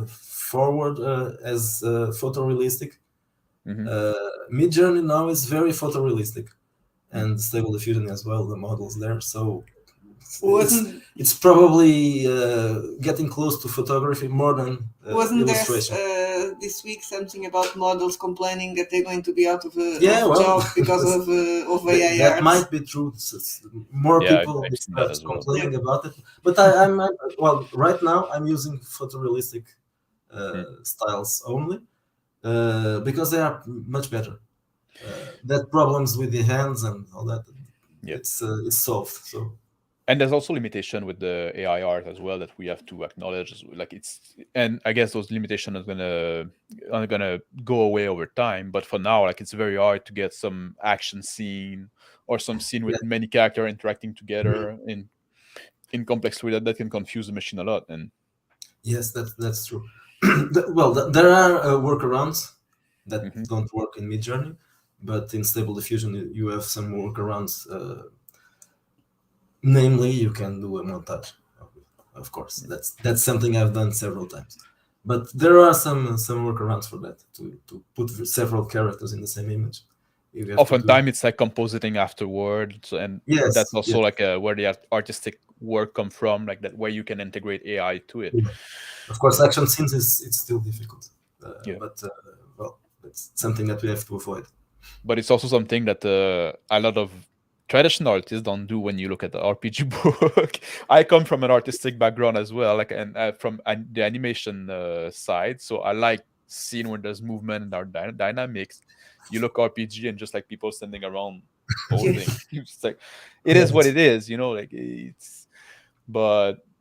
forward as photorealistic. Midjourney now is very photorealistic, and Stable Diffusion as well. The models there, so it's probably getting close to photography more than illustration. There this week something about models complaining that they're going to be out of a job because of AI art? That might be true. More people start complaining about it. But I'm right now I'm using photorealistic styles only because they are much better. That problems with the hands and all that, it's solved. So. And there's also limitation with the AI art as well that we have to acknowledge. Like and I guess those limitations are gonna go away over time. But for now, like, it's very hard to get some action scene or some scene with many characters interacting together in complex way that can confuse the machine a lot. And yes, that's true. There are workarounds that don't work in Midjourney, but in Stable Diffusion you have some workarounds. Namely, you can do a montage. Of course, that's something I've done several times. But there are some workarounds for that to put several characters in the same image. Oftentimes, it's like compositing afterwards, and that's also like where the artistic work come from, like that, where you can integrate AI to it. Yeah. Of course, action scenes it's still difficult, but it's something that we have to avoid. But it's also something that a lot of traditional artists don't do when you look at the RPG book. I come from an artistic background as well, like, and from the animation side, so I like seeing when there's movement and our dynamics. You look RPG and just like people standing around holding. It's like it is what it is, like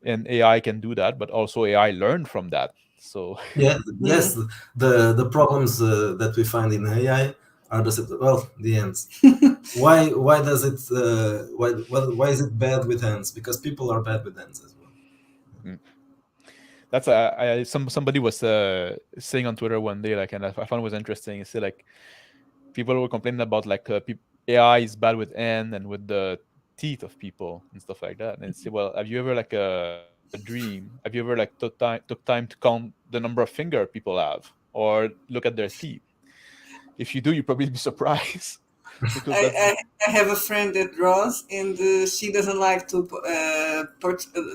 and AI can do that, but also AI learned from that. So yes, the problems that we find in AI are the ends. Why does it why is it bad with ends? Because people are bad with ends as well. Mm. That's somebody was saying on Twitter one day, like, and I found it was interesting. He said like people were complaining about like AI is bad with N and with the teeth of people and stuff like that. And say, well, have you ever like a dream? Have you ever like took time to count the number of finger people have, or look at their teeth? If you do, you probably be surprised because I, that's I, I have a friend that draws, and she doesn't like to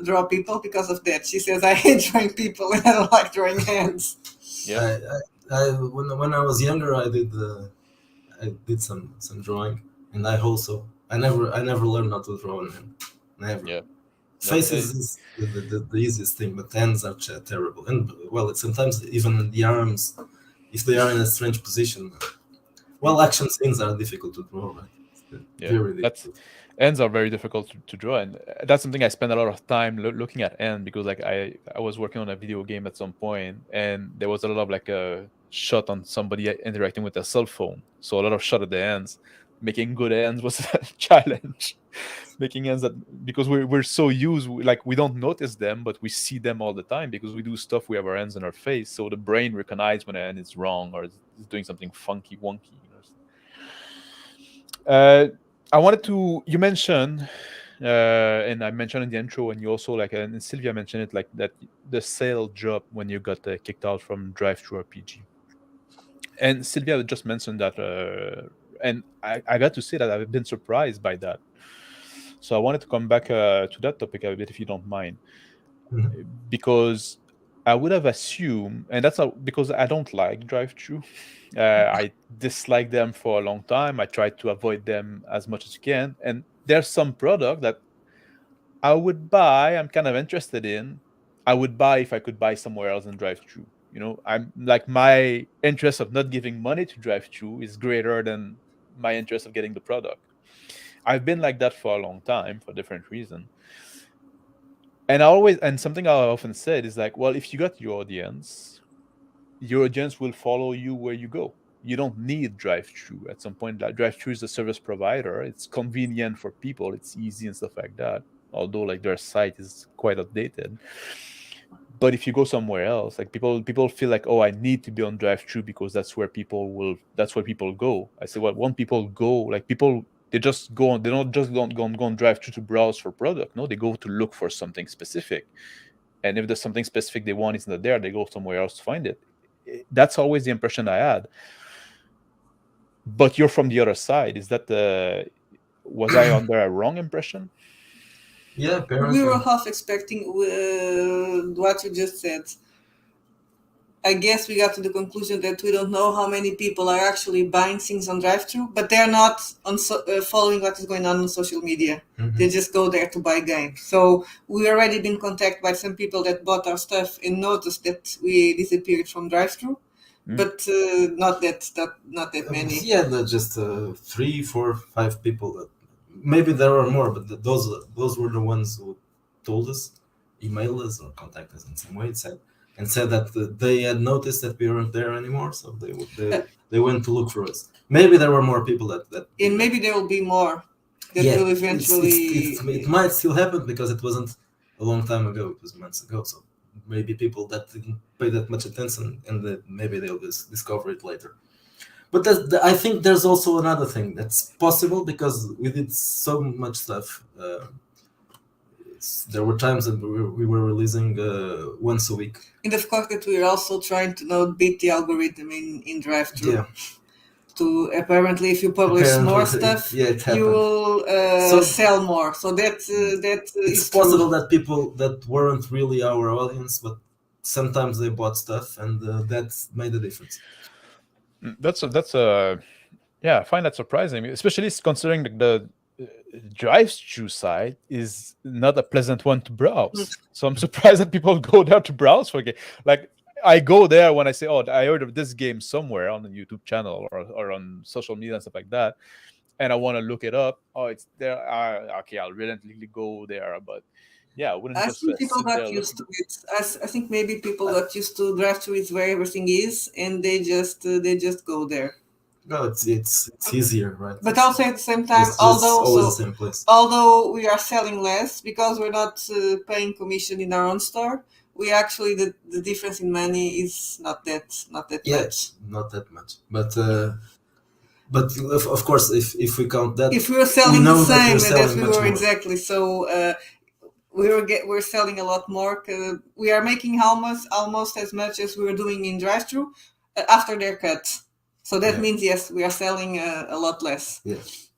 draw people because of that. She says, I hate drawing people and I don't like drawing hands. yeah, When I was younger, I did some drawing, and I never learned how to draw on hand. Never. yeah. No, Faces is the easiest thing, but hands are terrible. And well, it's sometimes even the arms, if they are in a strange position. Well, action scenes are difficult to draw, right? It's yeah. very That's difficult. ends are very difficult to draw, and that's something I spend a lot of time looking at end because like I was working on a video game at some point, and there was a lot of like a shot on somebody interacting with their cell phone, so a lot of shot at the ends. Making good ends was a challenge. Making ends that because we're so used, like we don't notice them, but we see them all the time because we do stuff. We have our hands in our face, so the brain recognizes when an end is wrong or is doing something funky, wonky. Uh, I wanted to. You mentioned, and I mentioned in the intro, and you also like, and Sylvia mentioned it, like that the sale drop when you got kicked out from Drive Through RPG. And Sylvia just mentioned that, and I got to say that I've been surprised by that. So I wanted to come back to that topic a bit, if you don't mind, Mhm. because I would have assumed, and that's because I don't like drive through. I dislike them for a long time. I try to avoid them as much as you can. And there's some product that I would buy. I'm kind of interested in. I would buy if I could buy somewhere else and drive through. You know, I'm like my interest of not giving money to drive through is greater than my interest of getting the product. I've been like that for a long time for different reasons. And I always, and something I often said is like, well, if you got your audience will follow you where you go. You don't need drive through at some point. Like drive through is a service provider. It's convenient for people. It's easy and stuff like that. Although like their site is quite outdated. But if you go somewhere else, like people feel like, oh, I need to be on drive through because that's where people go. I say, well, when people go, like people they just go on, they don't just go on drive through to browse for product. No, they go to look for something specific. And if there's something specific they want is not there, they go somewhere else to find it. That's always the impression I had. But you're from the other side. Is that the was I under a wrong impression? Yeah, We were apparently. half expecting what you just said. I guess we got to the conclusion that we don't know how many people are actually buying things on drive-thru, but they're not following what is going on social media. They just go there to buy games. So we already been contacted by some people that bought our stuff and noticed that we disappeared from drive-thru, Mm. but not that many. Yeah, just 3, 4, 5 people. Maybe there are more, but those were the ones who told us, emailed us, or contacted us in some way. Said that they had noticed that we weren't there anymore, so they went to look for us. Maybe there were more people that And maybe there will be more that yeah, will eventually. it might still happen because it wasn't a long time ago. It was months ago. So maybe people that didn't pay that much attention, and that maybe they'll just discover it later. But I think there's also another thing that's possible because we did so much stuff. There were times that we were releasing once a week. And of course, that we're also trying to beat the algorithm in drive-thru. Yeah. To apparently, if you publish more stuff, yeah, it you happened. will sell more. So that It's is possible true. that people that weren't really our audience, but sometimes they bought stuff, and that made a difference. That's a yeah. I find that surprising, especially considering the drive-through site is not a pleasant one to browse. So I'm surprised that people go there to browse for game. Like I go there when I say, "Oh, I heard of this game somewhere on the YouTube channel or on social media and stuff like that," and I want to look it up. Oh, it's there. Okay, I'll reluctantly go there, but yeah, I wouldn't I just think people sit there got used looking. to it. I think maybe people got used to drive-thru is where everything is, and they just go there. No, it's easier, right? But also at the same time, It's just always the same place. although we are selling less because we're not paying commission in our own store, we actually the difference in money is not that much. Not that much. But of course, if we count that, If we were selling know the that same we're selling as we much were more. exactly, so we're selling a lot more. We are making almost as much as we were doing in drive-through after their cut. So that means yes, we are selling a lot less. Yes.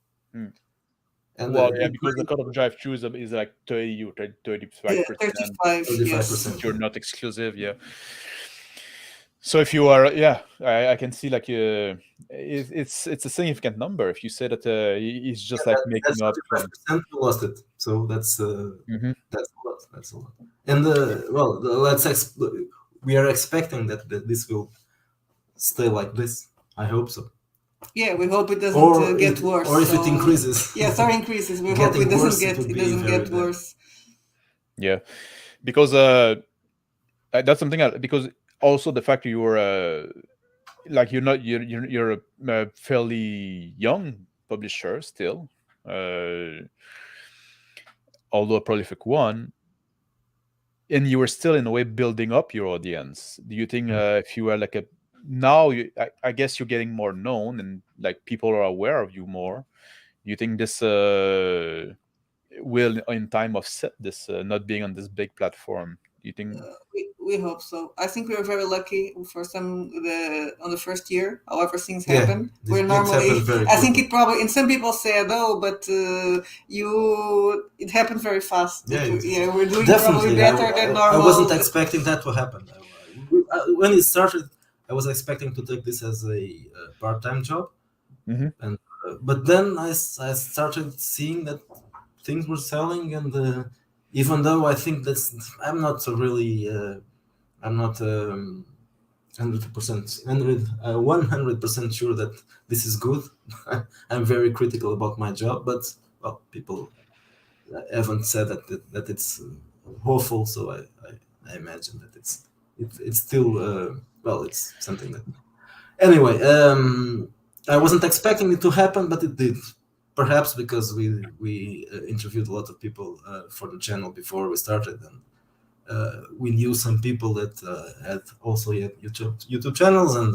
And well, yeah, because the cut of drive-through is like 30 or 35%. 35, yes. If you're not exclusive, yeah. So if you are, yeah, I can see like it's a significant number. If you say that it's just like making up. 35% we lost it, so that's a lot. That's a lot. And well, we are expecting that this will stay like this. I hope so. Yeah, we hope it doesn't get worse. Or if it increases. Yes, or increases. We hope it doesn't get worse. Yeah, because that's something because also the fact that you're like you're a fairly young publisher still, although a prolific one, and you were still in a way building up your audience. Do you think if you were like now I guess you're getting more known and like people are aware of you more, do you think this will in time offset this not being on this big platform? Do you think? We hope so. I think we were very lucky for on the first year. However, things happen. We're normally. I think it probably. And some people said, "Oh, but it happened very fast." We're doing probably better than normal. I wasn't expecting that to happen. When it started, I was expecting to take this as a part-time job, and but then I started seeing that things were selling, and even though I think I'm not really. I'm not 100% sure that this is good. I'm very critical about my job, but well, people haven't said that it's awful, so I imagine that it's still it's something that. Anyway, I wasn't expecting it to happen, but it did. Perhaps because we interviewed a lot of people for the channel before we started, and we knew some people that had also YouTube channels, and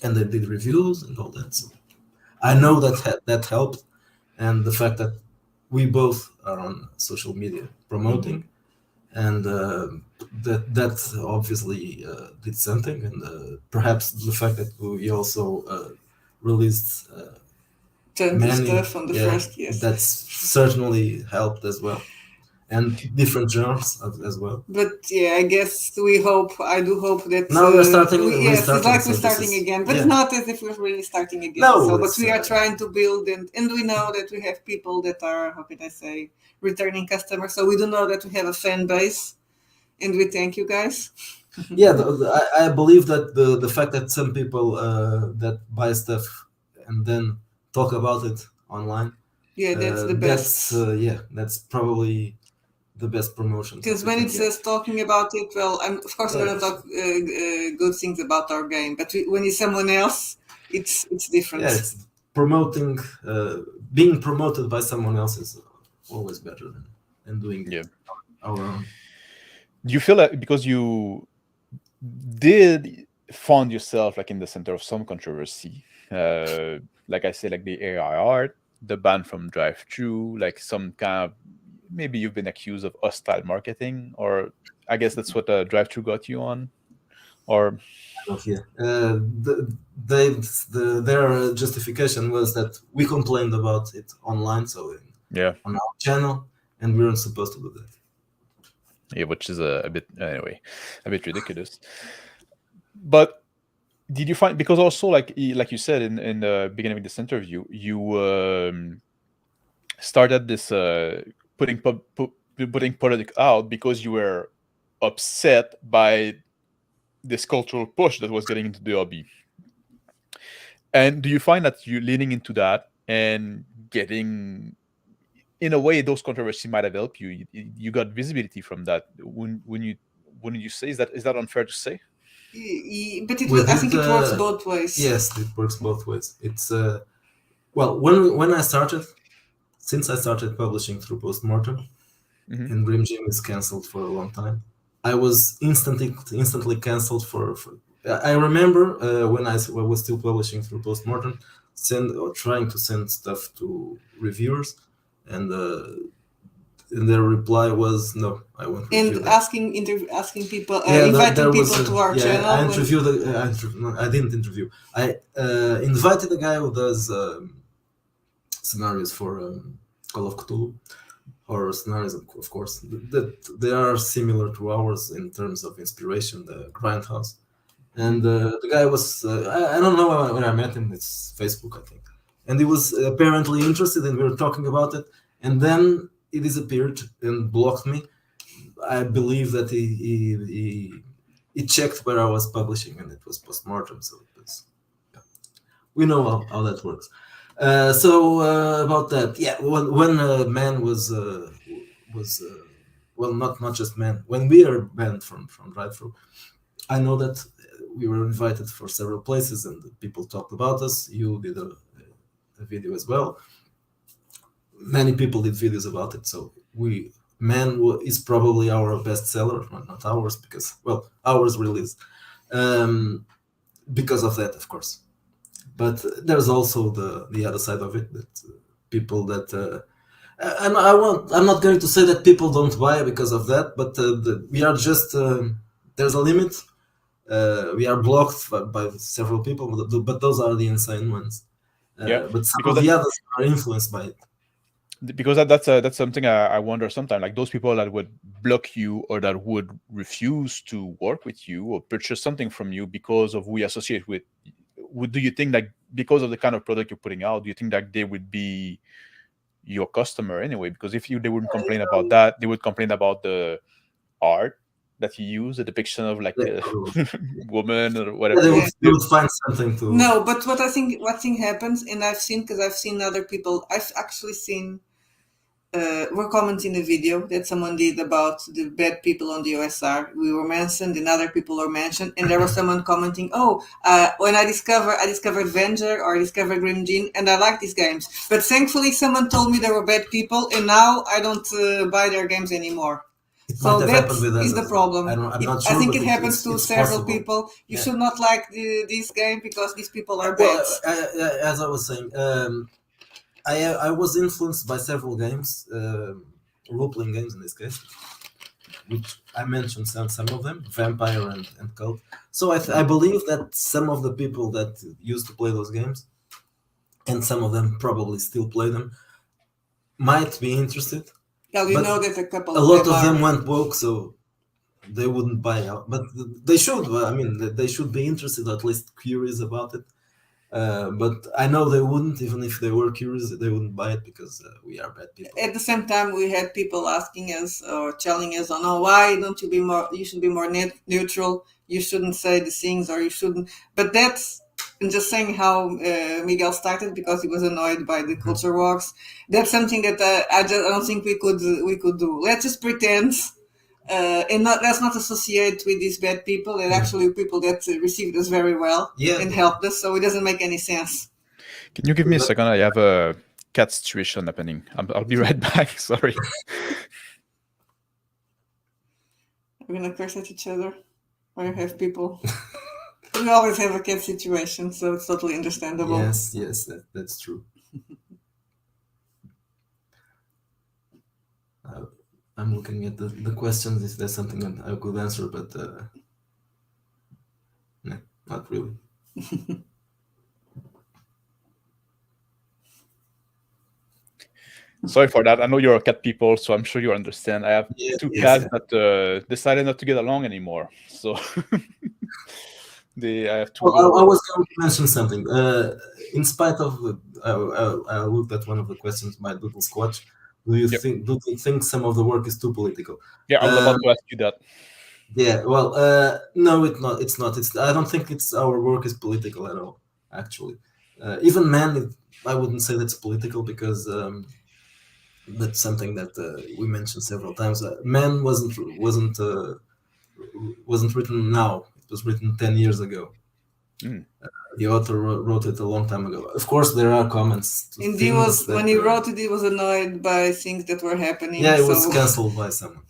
they did reviews and all that. So I know that helped, and the fact that we both are on social media promoting, and that obviously did something, and perhaps the fact that we also released tons of stuff on the first, yes, that's certainly helped as well. And different genres as well. But yeah, I guess I do hope that now we're starting. Yes, it's like we're starting again, but it's not as if we're really starting again. No, but we are trying to build, and we know that we have people that are, how can I say, returning customers. So we do know that we have a fan base, and we thank you guys. I believe that the fact that some people that buy stuff and then talk about it online. Yeah, that's the best. That's probably the best promotion. Because when it says talking about it, well, of course we're going to talk good things about our game, but when it's someone else, it's different. Yeah, it's promoting, being promoted by someone else is always better than doing our own. Do you feel like because you did find yourself like in the center of some controversy, like I said, like the AI art, the ban from drive-through, like some kind of, maybe you've been accused of hostile marketing, or I guess that's what drive-through got you on, or their justification was that we complained about it online, so on our channel, and we weren't supposed to do that. Yeah, which is a bit ridiculous. But did you find, because also like you said in the beginning of this interview, you started this putting politics out because you were upset by this cultural push that was getting into the hobby. And do you find that you leaning into that and getting, in a way, those controversies might have helped you? You got visibility from that. Wouldn't you say, is that unfair to say? But I think it works both ways. Yes, it works both ways. It's well, when I started, since I started publishing through Postmortem, and Grim Gym is cancelled for a long time, I was instantly cancelled for. I remember when I was still publishing through Postmortem, trying to send stuff to reviewers, and their reply was no, I won't review And that. asking people, inviting people to our channel. I interviewed. I didn't interview. I invited a guy who does scenarios for Call of Cthulhu, horror scenarios, of course. That they are similar to ours in terms of inspiration, the Grindhouse. And the guy was, I don't know when I met him, it's Facebook, I think. And he was apparently interested, and we were talking about it. And then he disappeared and blocked me. I believe that he checked where I was publishing, and it was Postmortem. So it was, yeah. We know how that works. About that, yeah. When Man was well, not just Man. When we are banned from Drive-Thru, I know that we were invited for several places, and people talked about us. You did a video as well. Many people did videos about it. So Man is probably our best seller, not ours, because, well, ours really is, because of that, of course. But there's also the other side of it, that people that I'm not going to say that people don't buy because of that, but we are just there's a limit. We are blocked by several people, but those are the insane ones. But some of the others are influenced by it. Because that's something I wonder sometimes, like those people that would block you or that would refuse to work with you or purchase something from you because of who we associate with. Do you think that because of the kind of product you're putting out, do you think that they would be your customer anyway? Because if they wouldn't complain about that, they would complain about the art that you use, the depiction of like a woman or whatever. Yeah, they would find something to. No, but what thing happens, and I've seen other people. I've actually seen. We're commenting a video that someone did about the bad people on the OSR. We were mentioned, and other people were mentioned, and there was someone commenting, when I discovered Venger or I discovered Grim Gene, and I like these games. But thankfully, someone told me they were bad people, and now I don't buy their games anymore. So that is the problem. I'm not sure, I think it happens to several people. You should not like this game because these people are bad. As I was saying, I was influenced by several games, role-playing games in this case, which I mentioned some of them, Vampire and Cult. So I believe that some of the people that used to play those games, and some of them probably still play them, might be interested. Yeah, we know that a lot of them went woke, so they wouldn't buy out. But they should. I mean, they should be interested, or at least curious about it. But I know they wouldn't, even if they were curious, they wouldn't buy it because we are bad people. At the same time, we had people asking us or telling us, why don't you be more, you should be more neutral, you shouldn't say the things, or you shouldn't. But that's, I'm just saying how Miguel started because he was annoyed by the culture wars. That's something that I don't think we could do. Let's just pretend. Let's not associate with these bad people. They're actually people that received us very well and helped us, so it doesn't make any sense. Can you give me a second? I have a cat situation happening. I'll be right back. Sorry. We're gonna curse at each other when you have people. We always have a cat situation, so it's totally understandable. Yes, that's true. I'm looking at the questions, if there's something that I could answer, but no, not really. Sorry for that. I know you're a cat people, so I'm sure you understand. I have two cats that decided not to get along anymore. So I have two. Well, I was going to mention something. In spite of, I looked at one of the questions by Doodle Squatch. Do you think some of the work is too political? Yeah, I was about to ask you that. Yeah, well, no, it's not. I don't think our work is political at all. Actually, even Man, I wouldn't say that's political because that's something that we mentioned several times. Man wasn't written now. It was written 10 years ago. Mm. The author wrote it a long time ago. Of course, there are comments. And he was, when he wrote it, he was annoyed by things that were happening. Yeah, it was cancelled by someone.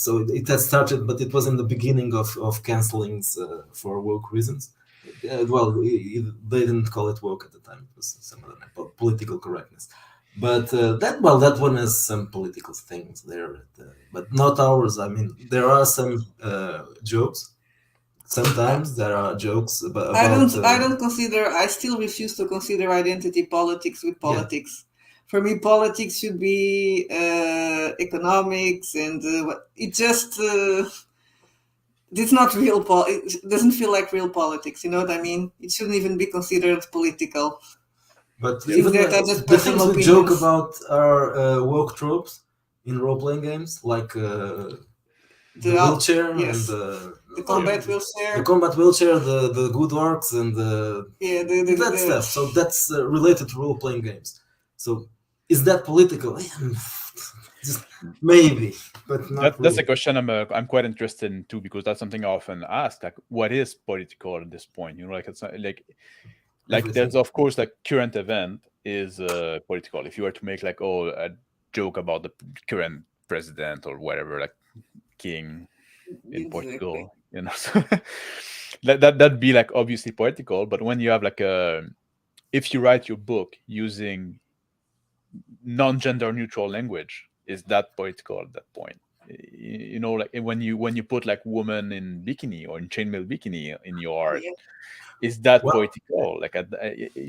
So it had started, but it was in the beginning of cancelings for woke reasons. Well, they didn't call it woke at the time. It was some other name, political correctness. But that one has some political things there, but not ours. I mean, there are some jokes. Sometimes there are jokes about. I don't consider. I still refuse to consider identity politics with politics. Yeah. For me, politics should be economics, and it just. It's not real. It doesn't feel like real politics. You know what I mean? It shouldn't even be considered political. But even the things we joke about are woke tropes in role-playing games, like the wheelchair, yes, and the combat wheelchair. The combat wheelchair, the good orcs, and that stuff. So that's related to role-playing games. So is that political? Just maybe, but not. That's a question I'm quite interested in too, because that's something I often ask. Like, what is political at this point? You know, like it's like everything. There's of course like current event is political. If you were to make like a joke about the current president or whatever, like king in Portugal, you know, so that'd be like obviously political. But when you have like if you write your book using non-gender neutral language, is that political at that point? You know, like when you put like woman in bikini or in chainmail bikini in your art, yeah, is that political? Like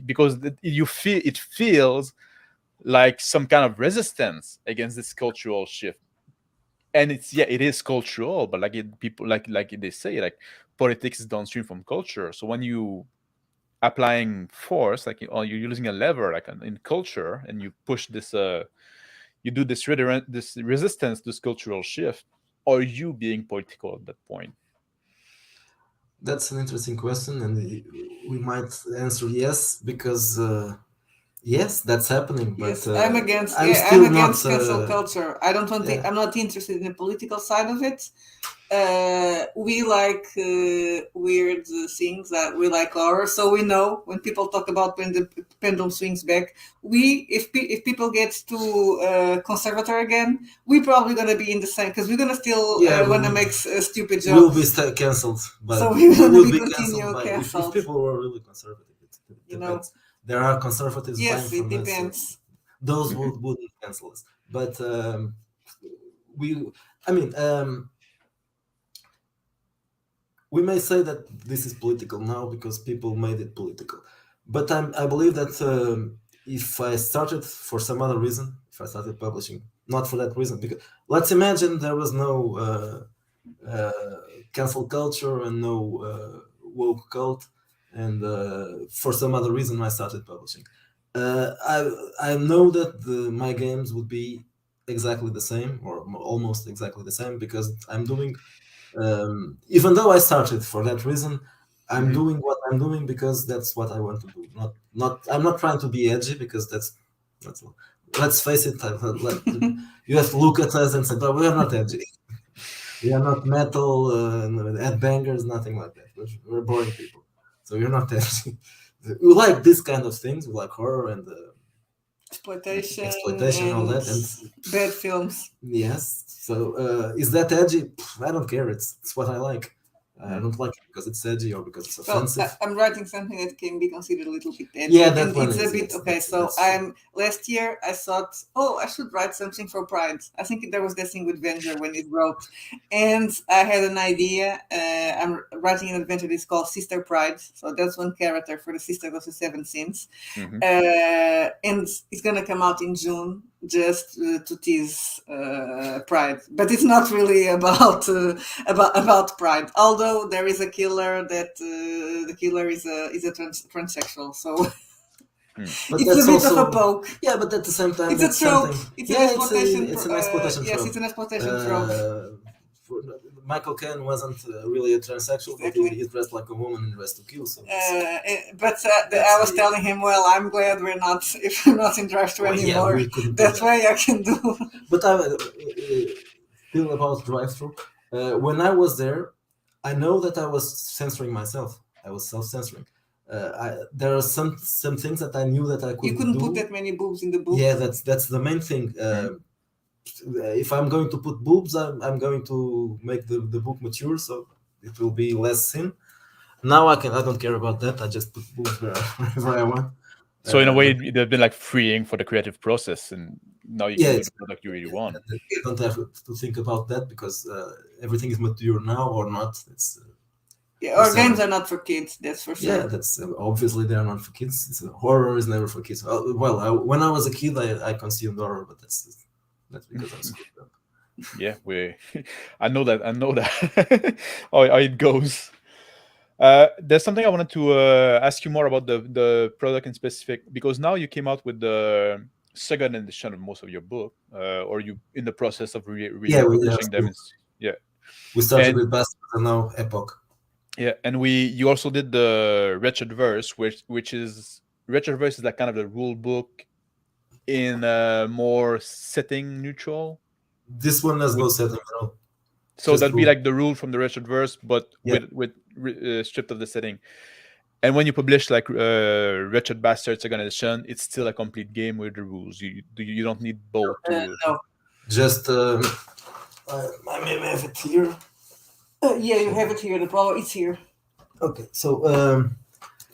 because it feels like some kind of resistance against this cultural shift. And it is cultural, but like people like they say, like politics is downstream from culture. So when you applying force, like you're using a lever, like in culture, and you push this, you do this resistance, this cultural shift. Are you being political at that point? That's an interesting question, and we might answer yes, because yes, that's happening. But yes, I'm against. I'm against cancel culture. I don't want. I'm not interested in the political side of it. We like weird things. That we like horror, so we know when people talk about when the pendulum swings back. If people get to conservator again, we're probably gonna be in the same, because we're gonna still want to make stupid jokes. We'll be cancelled, but so we're gonna be cancelled. If people were really conservative, it depends. There are conservatives. Yes, it depends. So those wouldn't cancel us, but we may say that this is political now because people made it political. But I believe that if I started for some other reason, if I started publishing not for that reason, because let's imagine there was no cancel culture and no woke cult, and for some other reason I started publishing. I know that my games would be exactly the same, or almost exactly the same, because I'm doing, even though I started for that reason, I'm doing what I'm doing because that's what I want to do. I'm not trying to be edgy, because that's let's face it, you have to look at us and say, but we are not edgy. We are not metal, headbangers, nothing like that. We're boring people. So you're not edgy. We like this kind of things. We like horror and exploitation, and all that, and bad films. Yes. So is that edgy? I don't care. It's what I like. I don't like it because it's edgy or because it's offensive. I'm writing something that can be considered a little bit edgy. Yeah, that one it's is, a bit yes, okay. So last year I thought, I should write something for Pride. I think there was that thing with Venger when it wrote, and I had an idea. I'm writing an adventure that's called Sister Pride. So that's one character for the Sisters of the Seven Sins, and it's gonna come out in June, just to tease Pride, but it's not really about Pride. Although there is a killer that the killer is a transsexual, so but it's a bit of a poke. Yeah, but at the same time, it's a trope. It's an exploitation. It's an exploitation trope. Yes, it's an exploitation trope. Michael Caine wasn't really a transsexual, exactly. But he dressed like a woman and dressed to kill. So I was telling him, well, I'm glad we're not in drive-thru anymore. That way I can do. But still about drive-thru, when I was there, I know that I was censoring myself. I was self-censoring. There are some things that I knew that I You couldn't couldn't do. put that many boobs in the book. Yeah, that's the main thing. If I'm going to put boobs, I'm going to make the book mature, so it will be less sin. Now I don't care about that. I just put boobs wherever I want. So in a way, But they've been like freeing for the creative process, and now you yeah, can do the product you really want. you don't have to think about that because everything is mature now or not. It's Yeah, our games are not for kids, that's for sure. yeah, that's obviously they are not for kids. Horror is never for kids. When I was a kid, I consumed horror, but that's because I'm screwed up. Yeah, I know that. I know that. How it goes. There's something I wanted to ask you more about the product in specific, because now you came out with the second edition of most of your book, or you in the process of Yeah, republishing them. Yeah, we started and with Bastards and now Epoch. yeah, and you also did the Wretched Verse, which is Wretched Verse is like kind of the rule book in more setting neutral. This one has no setting at all. So Just that'd be rule. like the rule from the Wretched Verse, but Yeah. with stripped of the setting. And when you publish like Wretched Bastard Second Edition, it's still a complete game with the rules. You don't need both to. No. Just I may have it here. Yeah, you have it here. The problem is here. Okay, so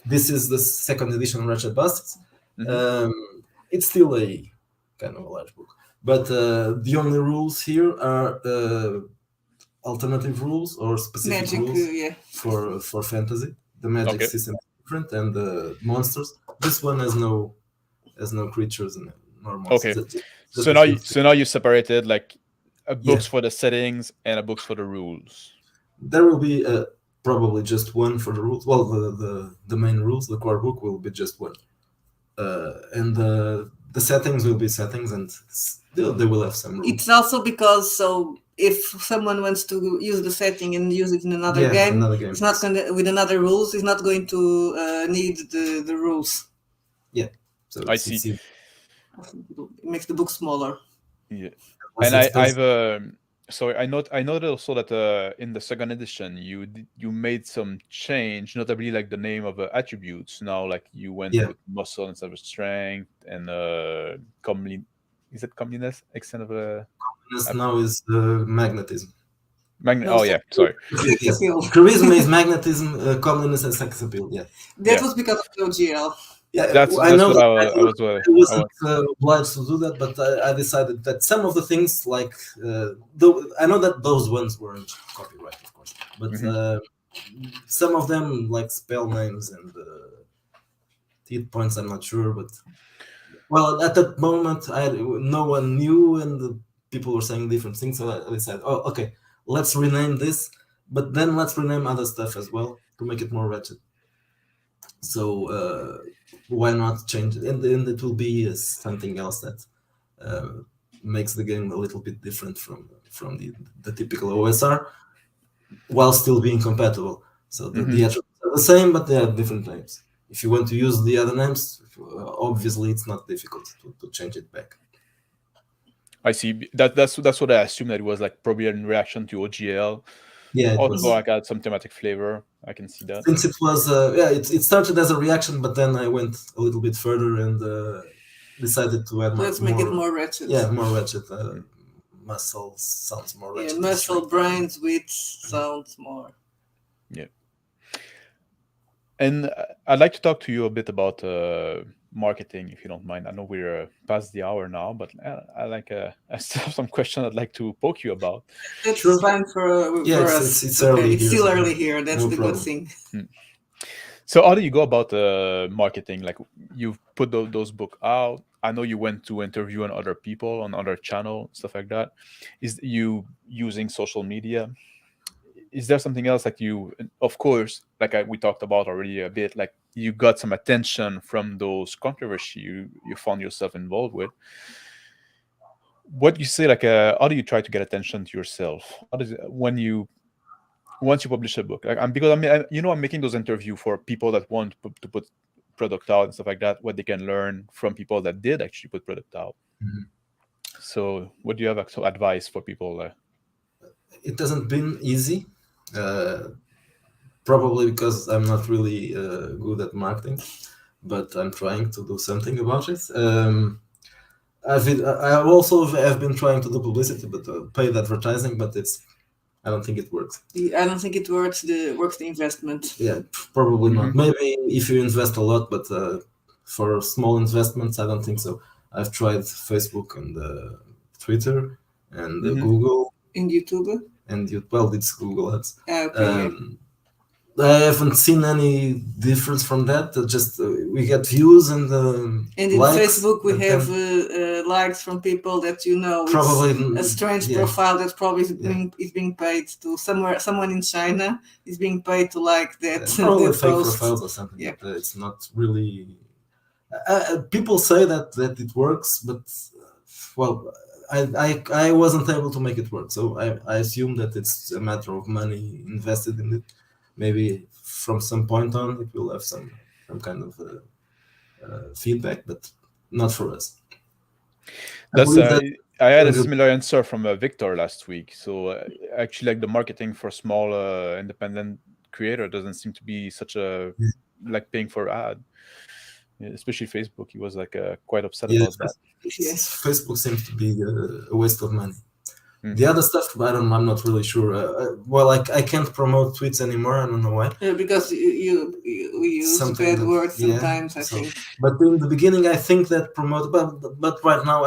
this is the second edition of Wretched Bastards. It's still a kind of a large book, but the only rules here are alternative rules or specific Magic, rules yeah. for fantasy. The magic system is different, and the monsters. This one has no creatures and nor monsters. Okay, so now you separated like books for the settings and books for the rules. There will be probably just one for the rules. Well, the main rules, the core book will be just one, and the settings will be settings, and still they will have some rules. It's also because if someone wants to use the setting and use it in another game, it's not going to, with another rules. It's not going to need the rules. Yeah, so I see. It makes the book smaller. Yeah, and I've so I noted also that in the second edition you made some change, notably like the name of attributes. Now, like you went with muscle instead of strength, and is it comeliness? Extent of comeliness now is magnetism. Oh yeah, sorry. Charisma is magnetism, comeliness and sex appeal. Yeah, that was because of the OGL. Yeah, that's I know what I wasn't obliged to do that, but I decided that some of the things, like I know that those ones weren't copyright, of course, but some of them, like spell names and hit points, I'm not sure. But well, at that moment, no one knew, and people were saying different things, so I decided, oh, okay, let's rename this, but then let's rename other stuff as well to make it more wretched. So why not change it? And it will be something else that makes the game a little bit different from the typical OSR, while still being compatible. So the attributes are the same, but they have different names. If you want to use the other names, obviously it's not difficult to change it back. I see. That's what I assumed, that it was like probably in reaction to OGL. Yeah, it was. Like add some thematic flavor. I can see that. Since it was, it started as a reaction, but then I went a little bit further and decided to add Let's make it more wretched. Yeah, more wretched. Muscle sounds more wretched. Yeah, muscle, brains, wit sounds more. Yeah. And I'd like to talk to you a bit about marketing, if you don't mind. I know we're past the hour now, but I still have some questions I'd like to poke you about. It's fine for us. It's early. It's still early here. That's the good thing. So how do you go about marketing? Like, you've put those books out. I know you went to interview on other people on other channel, stuff like that. Is you using social media? Is there something else like you, of course, like we talked about already a bit, like you got some attention from those controversy you found yourself involved with. What you say, like, how do you try to get attention to yourself? How does it, once you publish a book, like, because I'm making those interviews for people that want to put product out and stuff like that, what they can learn from people that did actually put product out. So what do you have advice for people? It hasn't been easy. Probably because I'm not really good at marketing, but I'm trying to do something about it. I also have been trying to do publicity, but paid advertising, but I don't think it works. I don't think it works the investment. Yeah, probably not. Maybe if you invest a lot, but for small investments, I don't think so. I've tried Facebook and Twitter and Google And YouTube? and well, it's Google Ads. Okay. I haven't seen any difference from that. Just we get views and And in likes, Facebook, we and have then likes from people that you know. probably It's a strange profile that probably is being paid to someone in China is being paid to like that. probably that fake post. profiles or something. Yeah. But it's not really. People say that it works, but well, I wasn't able to make it work. So I assume that it's a matter of money invested in it. Maybe from some point on, it will have some kind of feedback, but not for us. I had a similar answer from Victor last week. So actually, like the marketing for small independent creator doesn't seem to be such a like paying for ad, especially Facebook. He was like quite upset about that. Yes. Facebook seems to be a waste of money. The other stuff, I'm not really sure. Well, I can't promote tweets anymore. I don't know why. Yeah, because we use bad words sometimes. I think. But in the beginning, I think that but right now,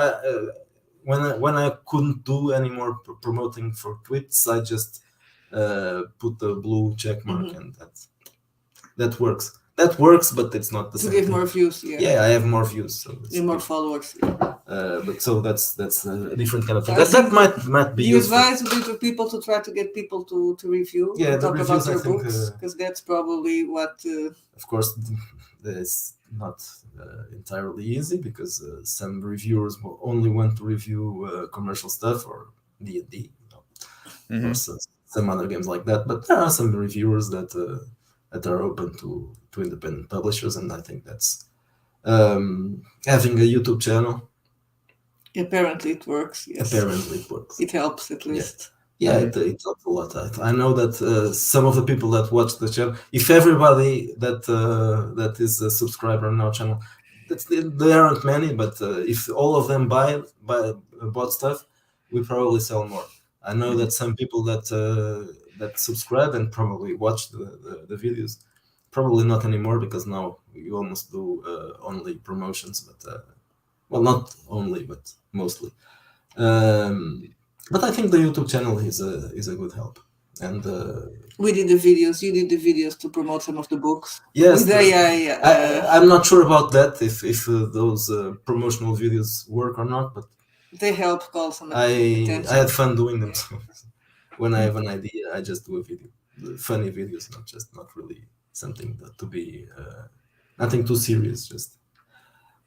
when I couldn't do any more promoting for tweets, I just put the blue check mark, and that works. That works, but it's not the same. To give more views, yeah. Yeah, I have more views, so more followers. Yeah. But so that's a different kind of thing. That might be useful. You advise to people to try to get people to review, talk about their books, because that's probably what. Of course, it's not entirely easy because some reviewers will only want to review commercial stuff or D&D, or some other games like that. But there are some reviewers that are open to independent publishers, and I think that's having a YouTube channel. Apparently it works. Yes. Apparently it works. It helps at least. Yeah, it helps a lot. I know that some of the people that watch the channel, if everybody that is a subscriber on our channel, there aren't many, but if all of them bought stuff, we probably sell more. I know that some people that subscribe and probably watch the videos, probably not anymore because now we almost do only promotions, but well, not only, but mostly. But I think the YouTube channel is a good help, and we did the videos. You did the videos to promote some of the books. Yes, I'm not sure about that if those promotional videos work or not, but they help call some attention. I had fun doing them. So when I have an idea, I just do a video, funny videos, not really something to be nothing too serious. Just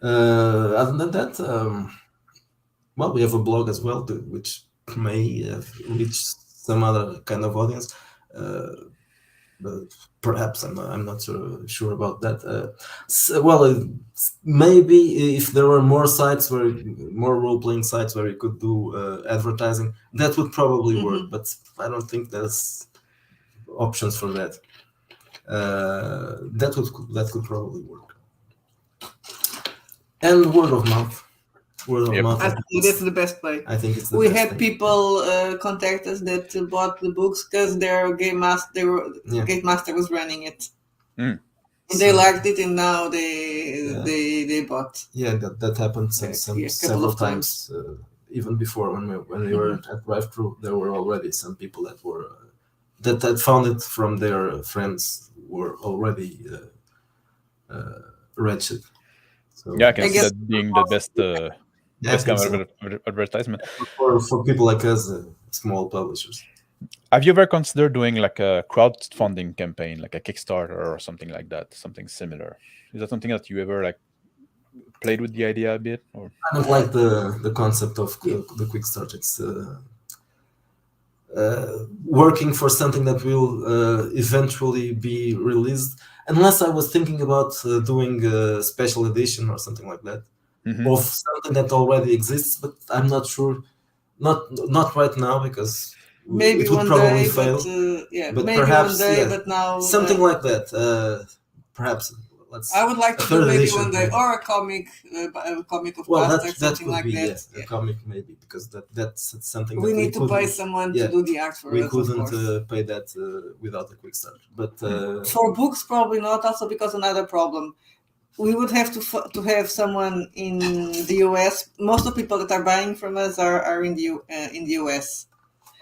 other than that, well, we have a blog as well, which may reach some other kind of audience, but perhaps I'm not sure about that. Maybe if there were more role-playing sites where you could do advertising, that would probably work. But I don't think there's options for that. That could probably work. And word of mouth. That's the best way. I think it's the we best had thing. People contact us that bought the books because their game master was running it. And they liked it, and now they bought. Yeah, that happened several times. Even before when we were at Drive-Thru, there were already some people that had found it from their friends were already wretched. So, yeah, I can see that being the best. Best kind of advertisement for people like us, small publishers. Have you ever considered doing like a crowdfunding campaign, like a Kickstarter or something like that, something similar? Is that something that you ever like played with the idea a bit? Or I don't like the concept of the quick start. It's working for something that will eventually be released. Unless I was thinking about doing a special edition or something like that. Of something that already exists, but I'm not sure. Not right now because maybe it would one probably day, fail. but yeah, But maybe perhaps, one day. yeah, But now something like that. Perhaps I would like a to do third maybe edition, one day, maybe. or a comic of Well, Bastard, that something could like be, yeah, that. a Yeah. comic maybe, because that's something We that we need to pay couldn't, someone yeah, to do the art for we us, of couldn't course. pay that without a quick start. But For books, probably not. Also, because another problem, we would have to have someone in the US. Most of the people that are buying from us are in the US.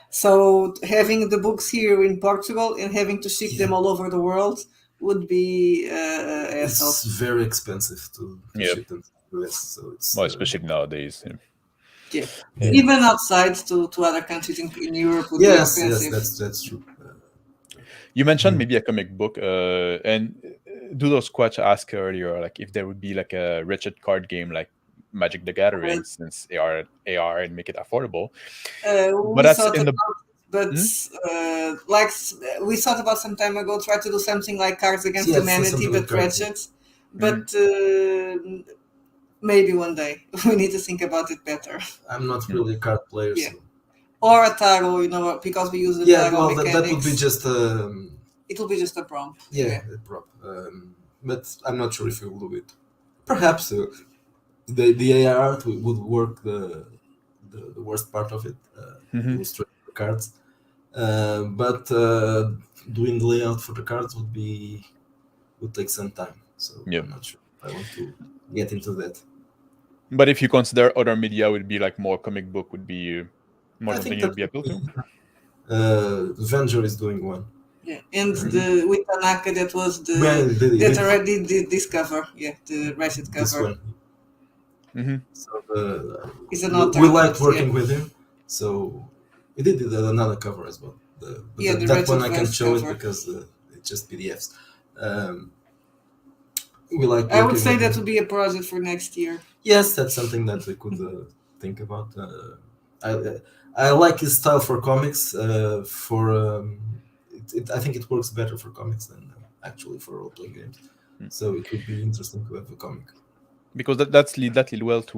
So having the books here in Portugal and having to ship them Yeah. all over the world would be it's hassle. very expensive to Yeah. ship them to the US. So it's Well, especially nowadays. Yeah. Yeah. Yeah. Even outside to other countries in Europe would be yes, expensive. that's true. You mentioned maybe a comic book, and Dudos Squatch asked earlier, like if there would be like a wretched card game like Magic the Gathering, since AR and make it affordable. But We that's thought in the about, but we thought about some time ago, try to do something like Cards Against Yeah, Humanity, something but like Cards, yeah. wretched. But maybe one day we need to think about it better. I'm not really a card player, Yeah. so Or a tarot, because we use the yeah, tarot well, mechanics. that would be just It will be just a prompt. yeah, a prop. But I'm not sure if we will do it. Perhaps the AR art would work the worst part of it, illustrate the cards. But doing the layout for the cards would take some time. So Yeah. I'm not sure I want to get into that. But if you consider other media would be like more comic book would be more I something think you'd be able to. Venger is doing one. Yeah, and with Tanaka, that was Well, already did this cover. Yeah, the Ratchet cover. this one. So Is an we alternate, liked working yeah. with him. So we did another cover as well. But Yeah, the that one I Ratchet can Verse show cover. it because it's just PDFs. We like. I would working say with that him. would be a project for next year. Yes, that's something that we could think about. I like his style for comics. I think it works better for comics than actually for role playing games. So it would be interesting to have a comic. Because that lead well to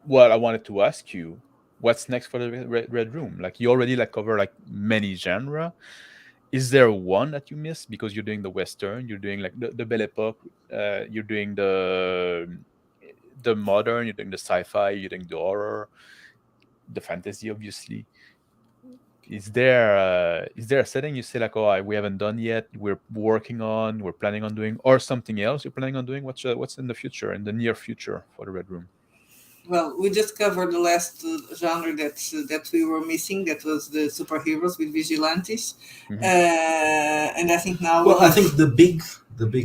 what I wanted to ask you. What's next for the Red Room? Like you already like cover like many genre. Is there one that you miss because you're doing the Western, you're doing like the Belle Epoque, you're doing the modern, you're doing the sci-fi, you're doing the horror, the fantasy, obviously. Is there a setting you say like, oh, we haven't done yet, we're working on, we're planning on doing, or something else you're planning on doing? What's in the future, in the near future for the Red Room? Well, we just covered the last genre that we were missing. That was the superheroes with vigilantes, and I think now. Well, I think the big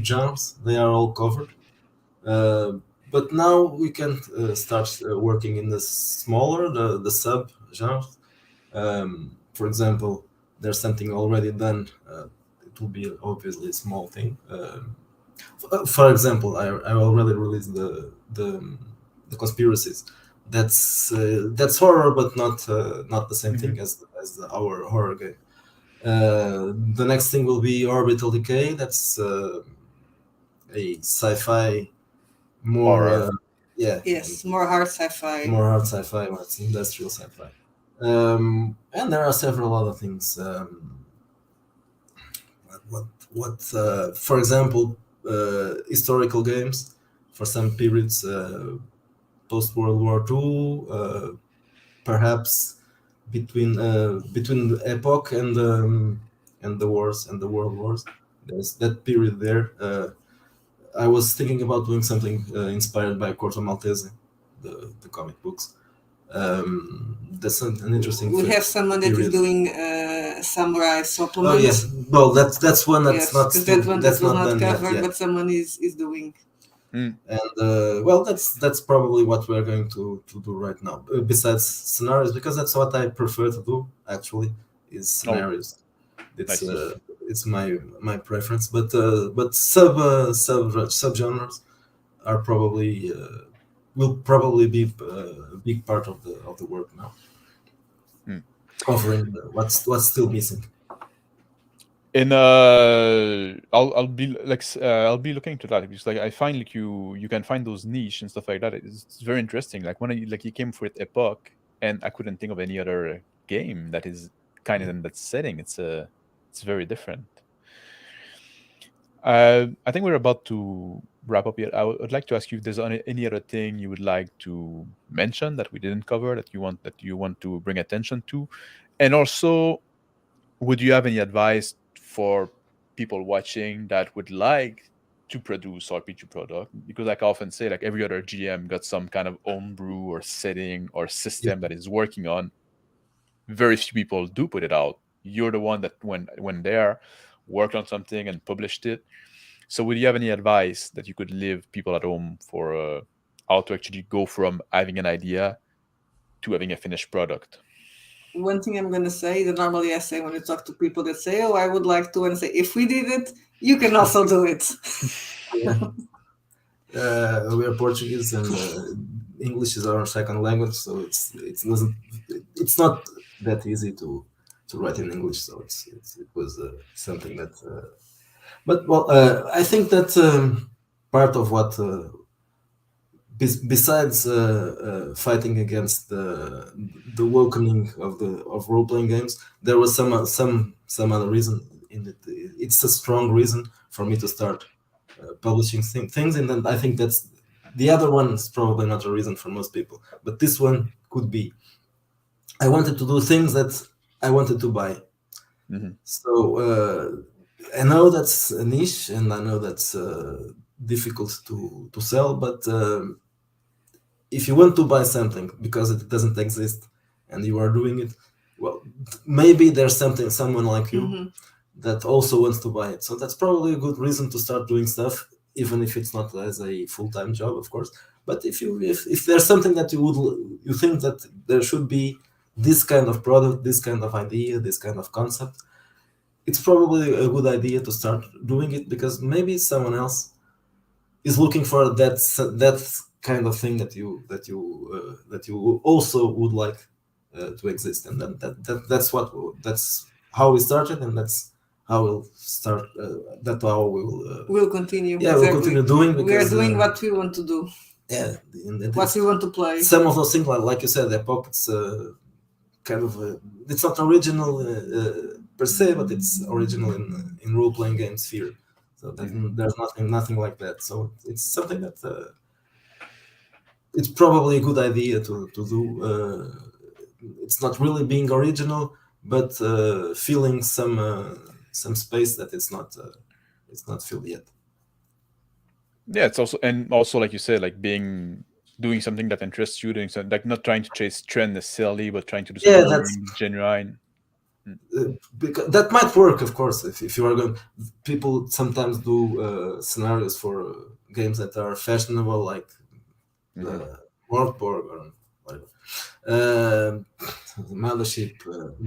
genres, they are all covered. But now we can start working in the smaller, the sub genres. For example, there's something already done. It will be obviously a small thing. For example, I already released the conspiracies. That's horror, but not the same thing as our horror game. The next thing will be Orbital Decay. That's a sci-fi, more yes, more hard sci-fi. More hard sci-fi. It's industrial sci-fi. And there are several other things. For example, historical games for some periods post World War II, perhaps between the epoch and the wars and the world wars. There's that period there. I was thinking about doing something inspired by Corto Maltese, the comic books. That's an interesting. We have someone that is doing samurai supplements. Oh yes, well that's one that's not because that one that's was not not done covered, yet. but someone is doing. And well, that's probably what we're going to do right now. Besides scenarios, because that's what I prefer to do. Actually, is scenarios. It's my preference, but sub genres are probably will probably be a big part of the work now. Covering what's still missing. And I'll be like I'll be looking into that because like I find like you can find those niche and stuff like that. It's very interesting. Like when you came with Epoch, and I couldn't think of any other game that is kind of in that setting. It's very different. I think we're about to wrap up here. I would like to ask you if there's any other thing you would like to mention that we didn't cover that you want to bring attention to, and also, would you have any advice for people watching that would like to produce RPG product? Because like I often say, like every other GM got some kind of homebrew or setting or system that is working on. Very few people do put it out. You're the one that when there worked on something and published it. So would you have any advice that you could leave people at home for how to actually go from having an idea to having a finished product? One thing I'm going to say that normally I say when you talk to people that say, "Oh, I would like to," and say, "If we did it, you can also do it." We are Portuguese and English is our second language, so it's not that easy to write in English. So it was something that. But well, I think that part of what. Besides fighting against the awakening of role playing games, there was some other reason in it. It's a strong reason for me to start publishing things, and then I think that's the other one is probably not a reason for most people, but this one could be. I wanted to do things that I wanted to buy. Mm-hmm. So I know that's a niche, and I know that's difficult to sell, but if you want to buy something because it doesn't exist and you are doing it, well, maybe there's someone like you that also wants to buy it. So that's probably a good reason to start doing stuff, even if it's not as a full-time job, of course. But if there's something that you think that there should be this kind of product, this kind of idea, this kind of concept, it's probably a good idea to start doing it, because maybe someone else is looking for that kind of thing that you also would like to exist, and then that's how we started, and that's how we'll start. That's how we'll continue. Yeah, exactly. We'll continue doing, because we are doing what we want to do. Yeah, what we want to play. Some of those things, like you said, the pockets, kind of it's not original per se, but it's original in role playing game sphere. So there's nothing like that. So it's something that it's probably a good idea to do. It's not really being original, but filling some space that it's not filled yet. Yeah, it's also like you said, like doing something that interests you, doing something like not trying to chase trend necessarily, but trying to do something genuine. Because that might work, of course, if you are going. People sometimes do scenarios for games that are fashionable, like Mortborg or whatever. Mothership,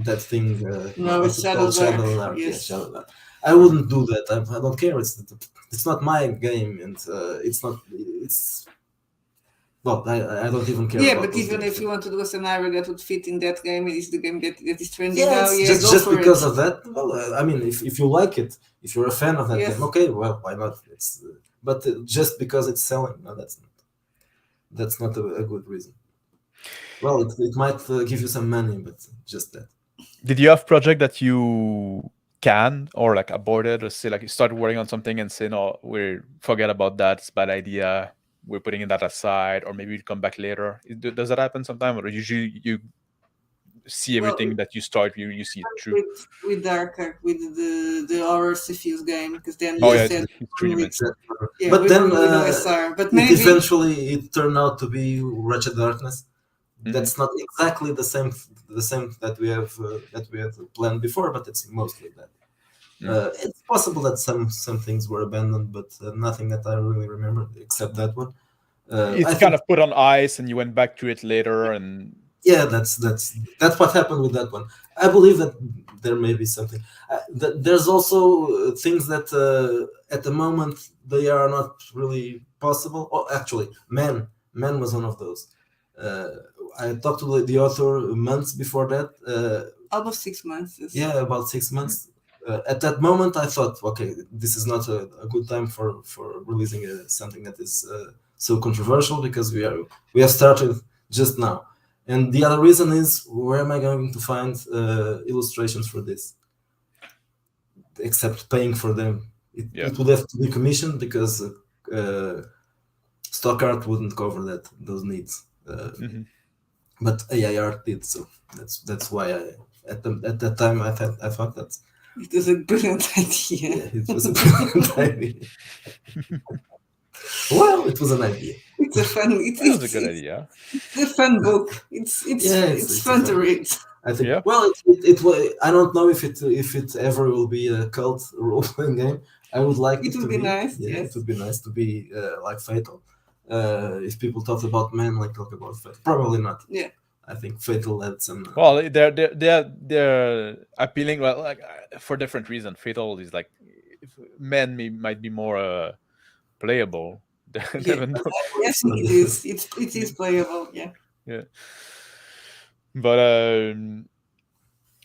that thing. No, it's Shadowdark. Yes. Yeah, Shadowdark. I wouldn't do that. I don't care. It's not my game, and it's not. It's. Well, I don't even care. Yeah, but even if you want to do a scenario that would fit in that game, it is the game that is trending now. Yeah, just because of that. Well, I mean, if you like it, if you're a fan of that game, okay, well, why not? But just because it's selling, no, that's not a good reason. Well, it might give you some money, but just that. Did you have project that you canned or like aborted, or say like you started working on something and say, no, forget about that, it's a bad idea, we're putting that aside, or maybe we'll come back later? Does that happen sometime, or usually you see everything that you start, you see it through? With Dark Ark, with the horror Suffuse game, because then but then but maybe eventually it turned out to be Wretched Darkness. That's not exactly the same that we have planned before, but it's mostly that. It's possible that some things were abandoned, but nothing that I really remember except that one. It's kind of put on ice, and you went back to it later, and yeah, that's what happened with that one. I believe that there may be something. There's also things that at the moment they are not really possible. Oh, actually, Man was one of those. I talked to the author months before that. Almost 6 months. Yeah, about 6 months. At that moment, I thought, okay, this is not a good time for releasing something that is so controversial, because we have started just now. And the other reason is, where am I going to find illustrations for this, except paying for them? It would have to be commissioned, because stock art wouldn't cover those needs. But AI art did, so that's why at that time I thought that it was a brilliant idea. Yeah, it was a brilliant idea. Well, it was an idea. It's a fun. That was a good idea. It's a fun book. It's fun to read. I think. Yeah. Well, it was. I don't know if it ever will be a cult role playing game. I would like it would to be nice. Yeah, Yes. it would be nice to be like Fatal. If people talk about men, like talk about Fatal, probably not. Yeah. I think Fatal had some. Well, they're appealing. Well, like for different reasons. Fatal is like men might be more playable. Yes, it is. It is playable. Yeah. Yeah. But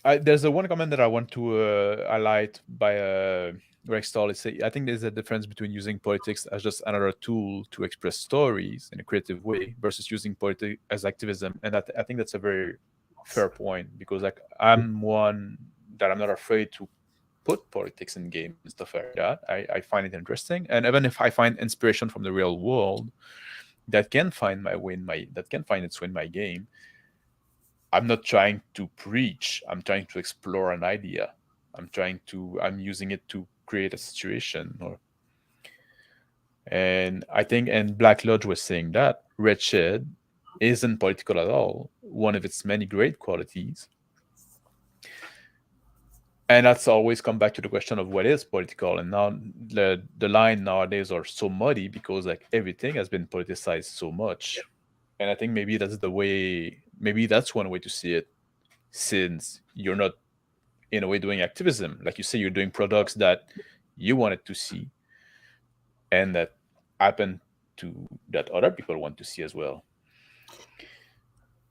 there's one comment that I want to highlight by Greg Stahl. I think there's a difference between using politics as just another tool to express stories in a creative way versus using politics as activism. And I think that's a very fair point, because like I'm one that I'm not afraid to put politics in games and stuff like that. I find it interesting, and even if I find inspiration from the real world that can find its way in my game, I'm not trying to preach. I'm trying to explore an idea. I'm using it to create a situation. And I think, and Black Lodge was saying that Red Shed isn't political at all. One of its many great qualities. And that's always come back to the question of what is political. And now the line nowadays are so muddy because like everything has been politicized so much. And I think maybe that's one way to see it, since you're not in a way doing activism. Like you say, you're doing products that you wanted to see and that happen to that other people want to see as well.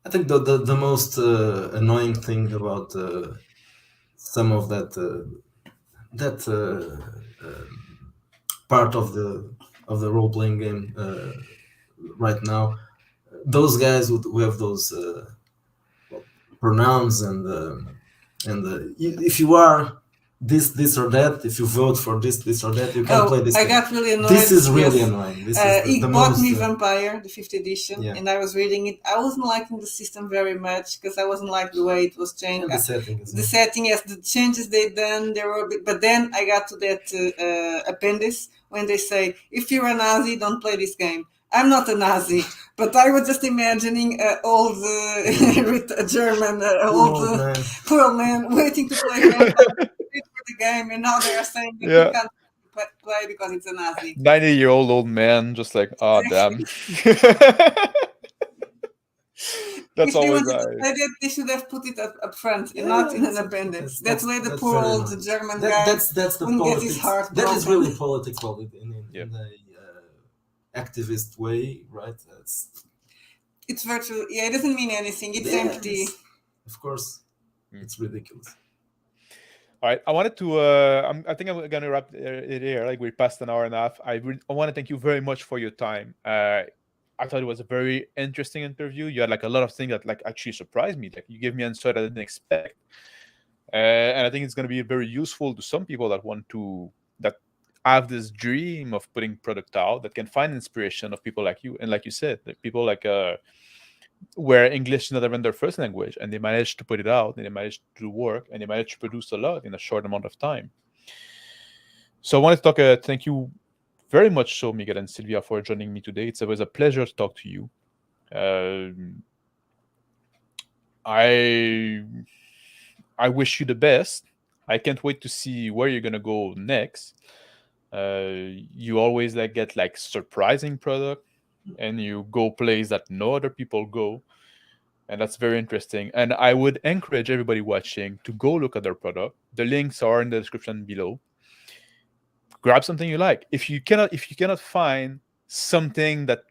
I think the most annoying thing about some of that part of the role playing game right now, those guys who have those pronouns and if you are this or that, if you vote for this or that, you can play this. I got really annoyed. This is really annoying. He bought me Vampire, the 5th edition, and I was reading it. I wasn't liking the system very much because I wasn't like the way it was changed. The setting, yes, the changes they done, they were a bit. But then I got to that appendix when they say, if you're a Nazi, don't play this game. I'm not a Nazi, but I was just imagining old German, poor man waiting to play the game, and now they are saying that you can't play because it's a Nazi. 90-year-old old man, just like, oh damn. That's always they should have put it up front and not in an appendix. That's why the poor old German guy that's the wouldn't get his heart broken. That is really political in the activist way, right? It's virtual. Yeah, it doesn't mean anything. It's empty. Of course, it's ridiculous. All right, I wanted to. I think I'm gonna wrap it here. Like we passed an hour and a half. I want to thank you very much for your time. I thought it was a very interesting interview. You had like a lot of things that like actually surprised me. Like you gave me insight I didn't expect, and I think it's gonna be very useful to some people that have this dream of putting product out, that can find inspiration of people like you, and like you said, people like where English is not even their first language, and they managed to put it out, and they managed to do work, and they managed to produce a lot in a short amount of time. So I wanted to talk. Thank you very much, so Miguel and Sylvia, for joining me today. It was a pleasure to talk to you. I wish you the best. I can't wait to see where you're gonna go next. You always get surprising product, and you go places that no other people go, and that's very interesting. And I would encourage everybody watching to go look at their product. The links are in the description below. Grab something you like. If you cannot find something that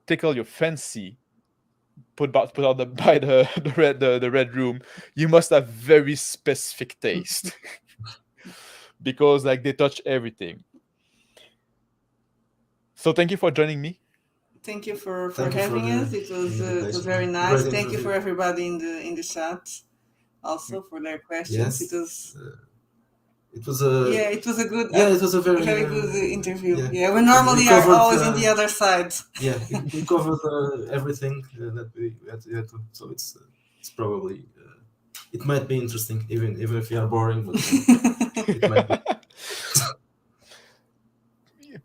tickle your fancy, put out by the red room, you must have very specific taste. Because they touch everything. So thank you for joining me. Thank you for Thank you for having the us. It was invitation. very nice. Great Thank you interview. for everybody in the chat also for their questions. It Yes, was it was a it was a good, it was a very very good interview. yeah. Yeah, we We normally are covered always in the other side. yeah, we covered everything that we had to. So it's probably it might be interesting, even if we are boring, but it might be.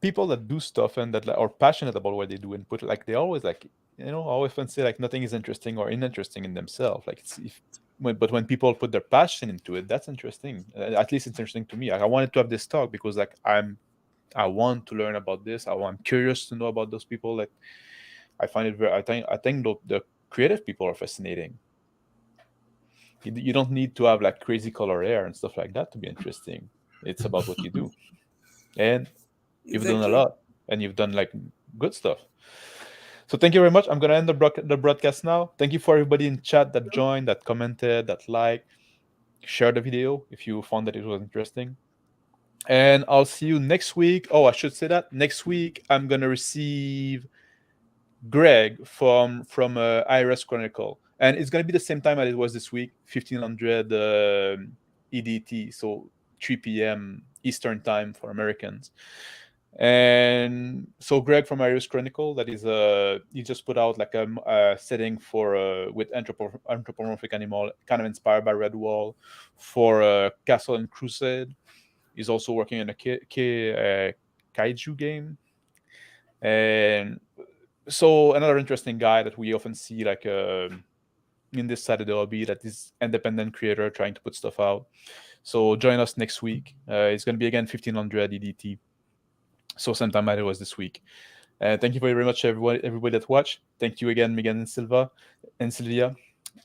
People that do stuff and that are passionate about what they do and put like they always like always say like nothing is interesting or uninteresting in themselves. Like but when people put their passion into it, that's interesting. At least it's interesting to me. Like, I wanted to have this talk because like I want to learn about this. I'm curious to know about those people. Like I find it very. I think the creative people are fascinating. You don't need to have like crazy color hair and stuff like that to be interesting. It's about what you do, and you've done a Exactly. lot, and you've done like good stuff. So thank you very much. I'm gonna end the broadcast now. Thank you for everybody in chat that joined, that commented, that liked, share the video if you found that it was interesting. And I'll see you next week. Oh, I should say that next week I'm gonna receive Greg from IRS Chronicle, and it's gonna be the same time as it was this week, 1500 EDT, so 3 p.m. Eastern time for Americans. And so Greg from IRS Chronicle, that is he just put out like a setting for with anthropomorphic animal, kind of inspired by Redwall, for Castle and Crusade. He's also working on a kaiju game, and so another interesting guy that we often see like in this side of the hobby, that is independent creator trying to put stuff out. So join us next week. It's going to be again 1500 EDT. So sometime it was this week. Thank you very much, everybody that watched. Thank you again, Megan and Sylvia.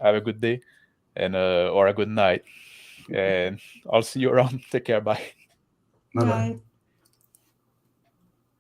Have a good day and or a good night. And I'll see you around. Take care. Bye. Bye bye. Bye.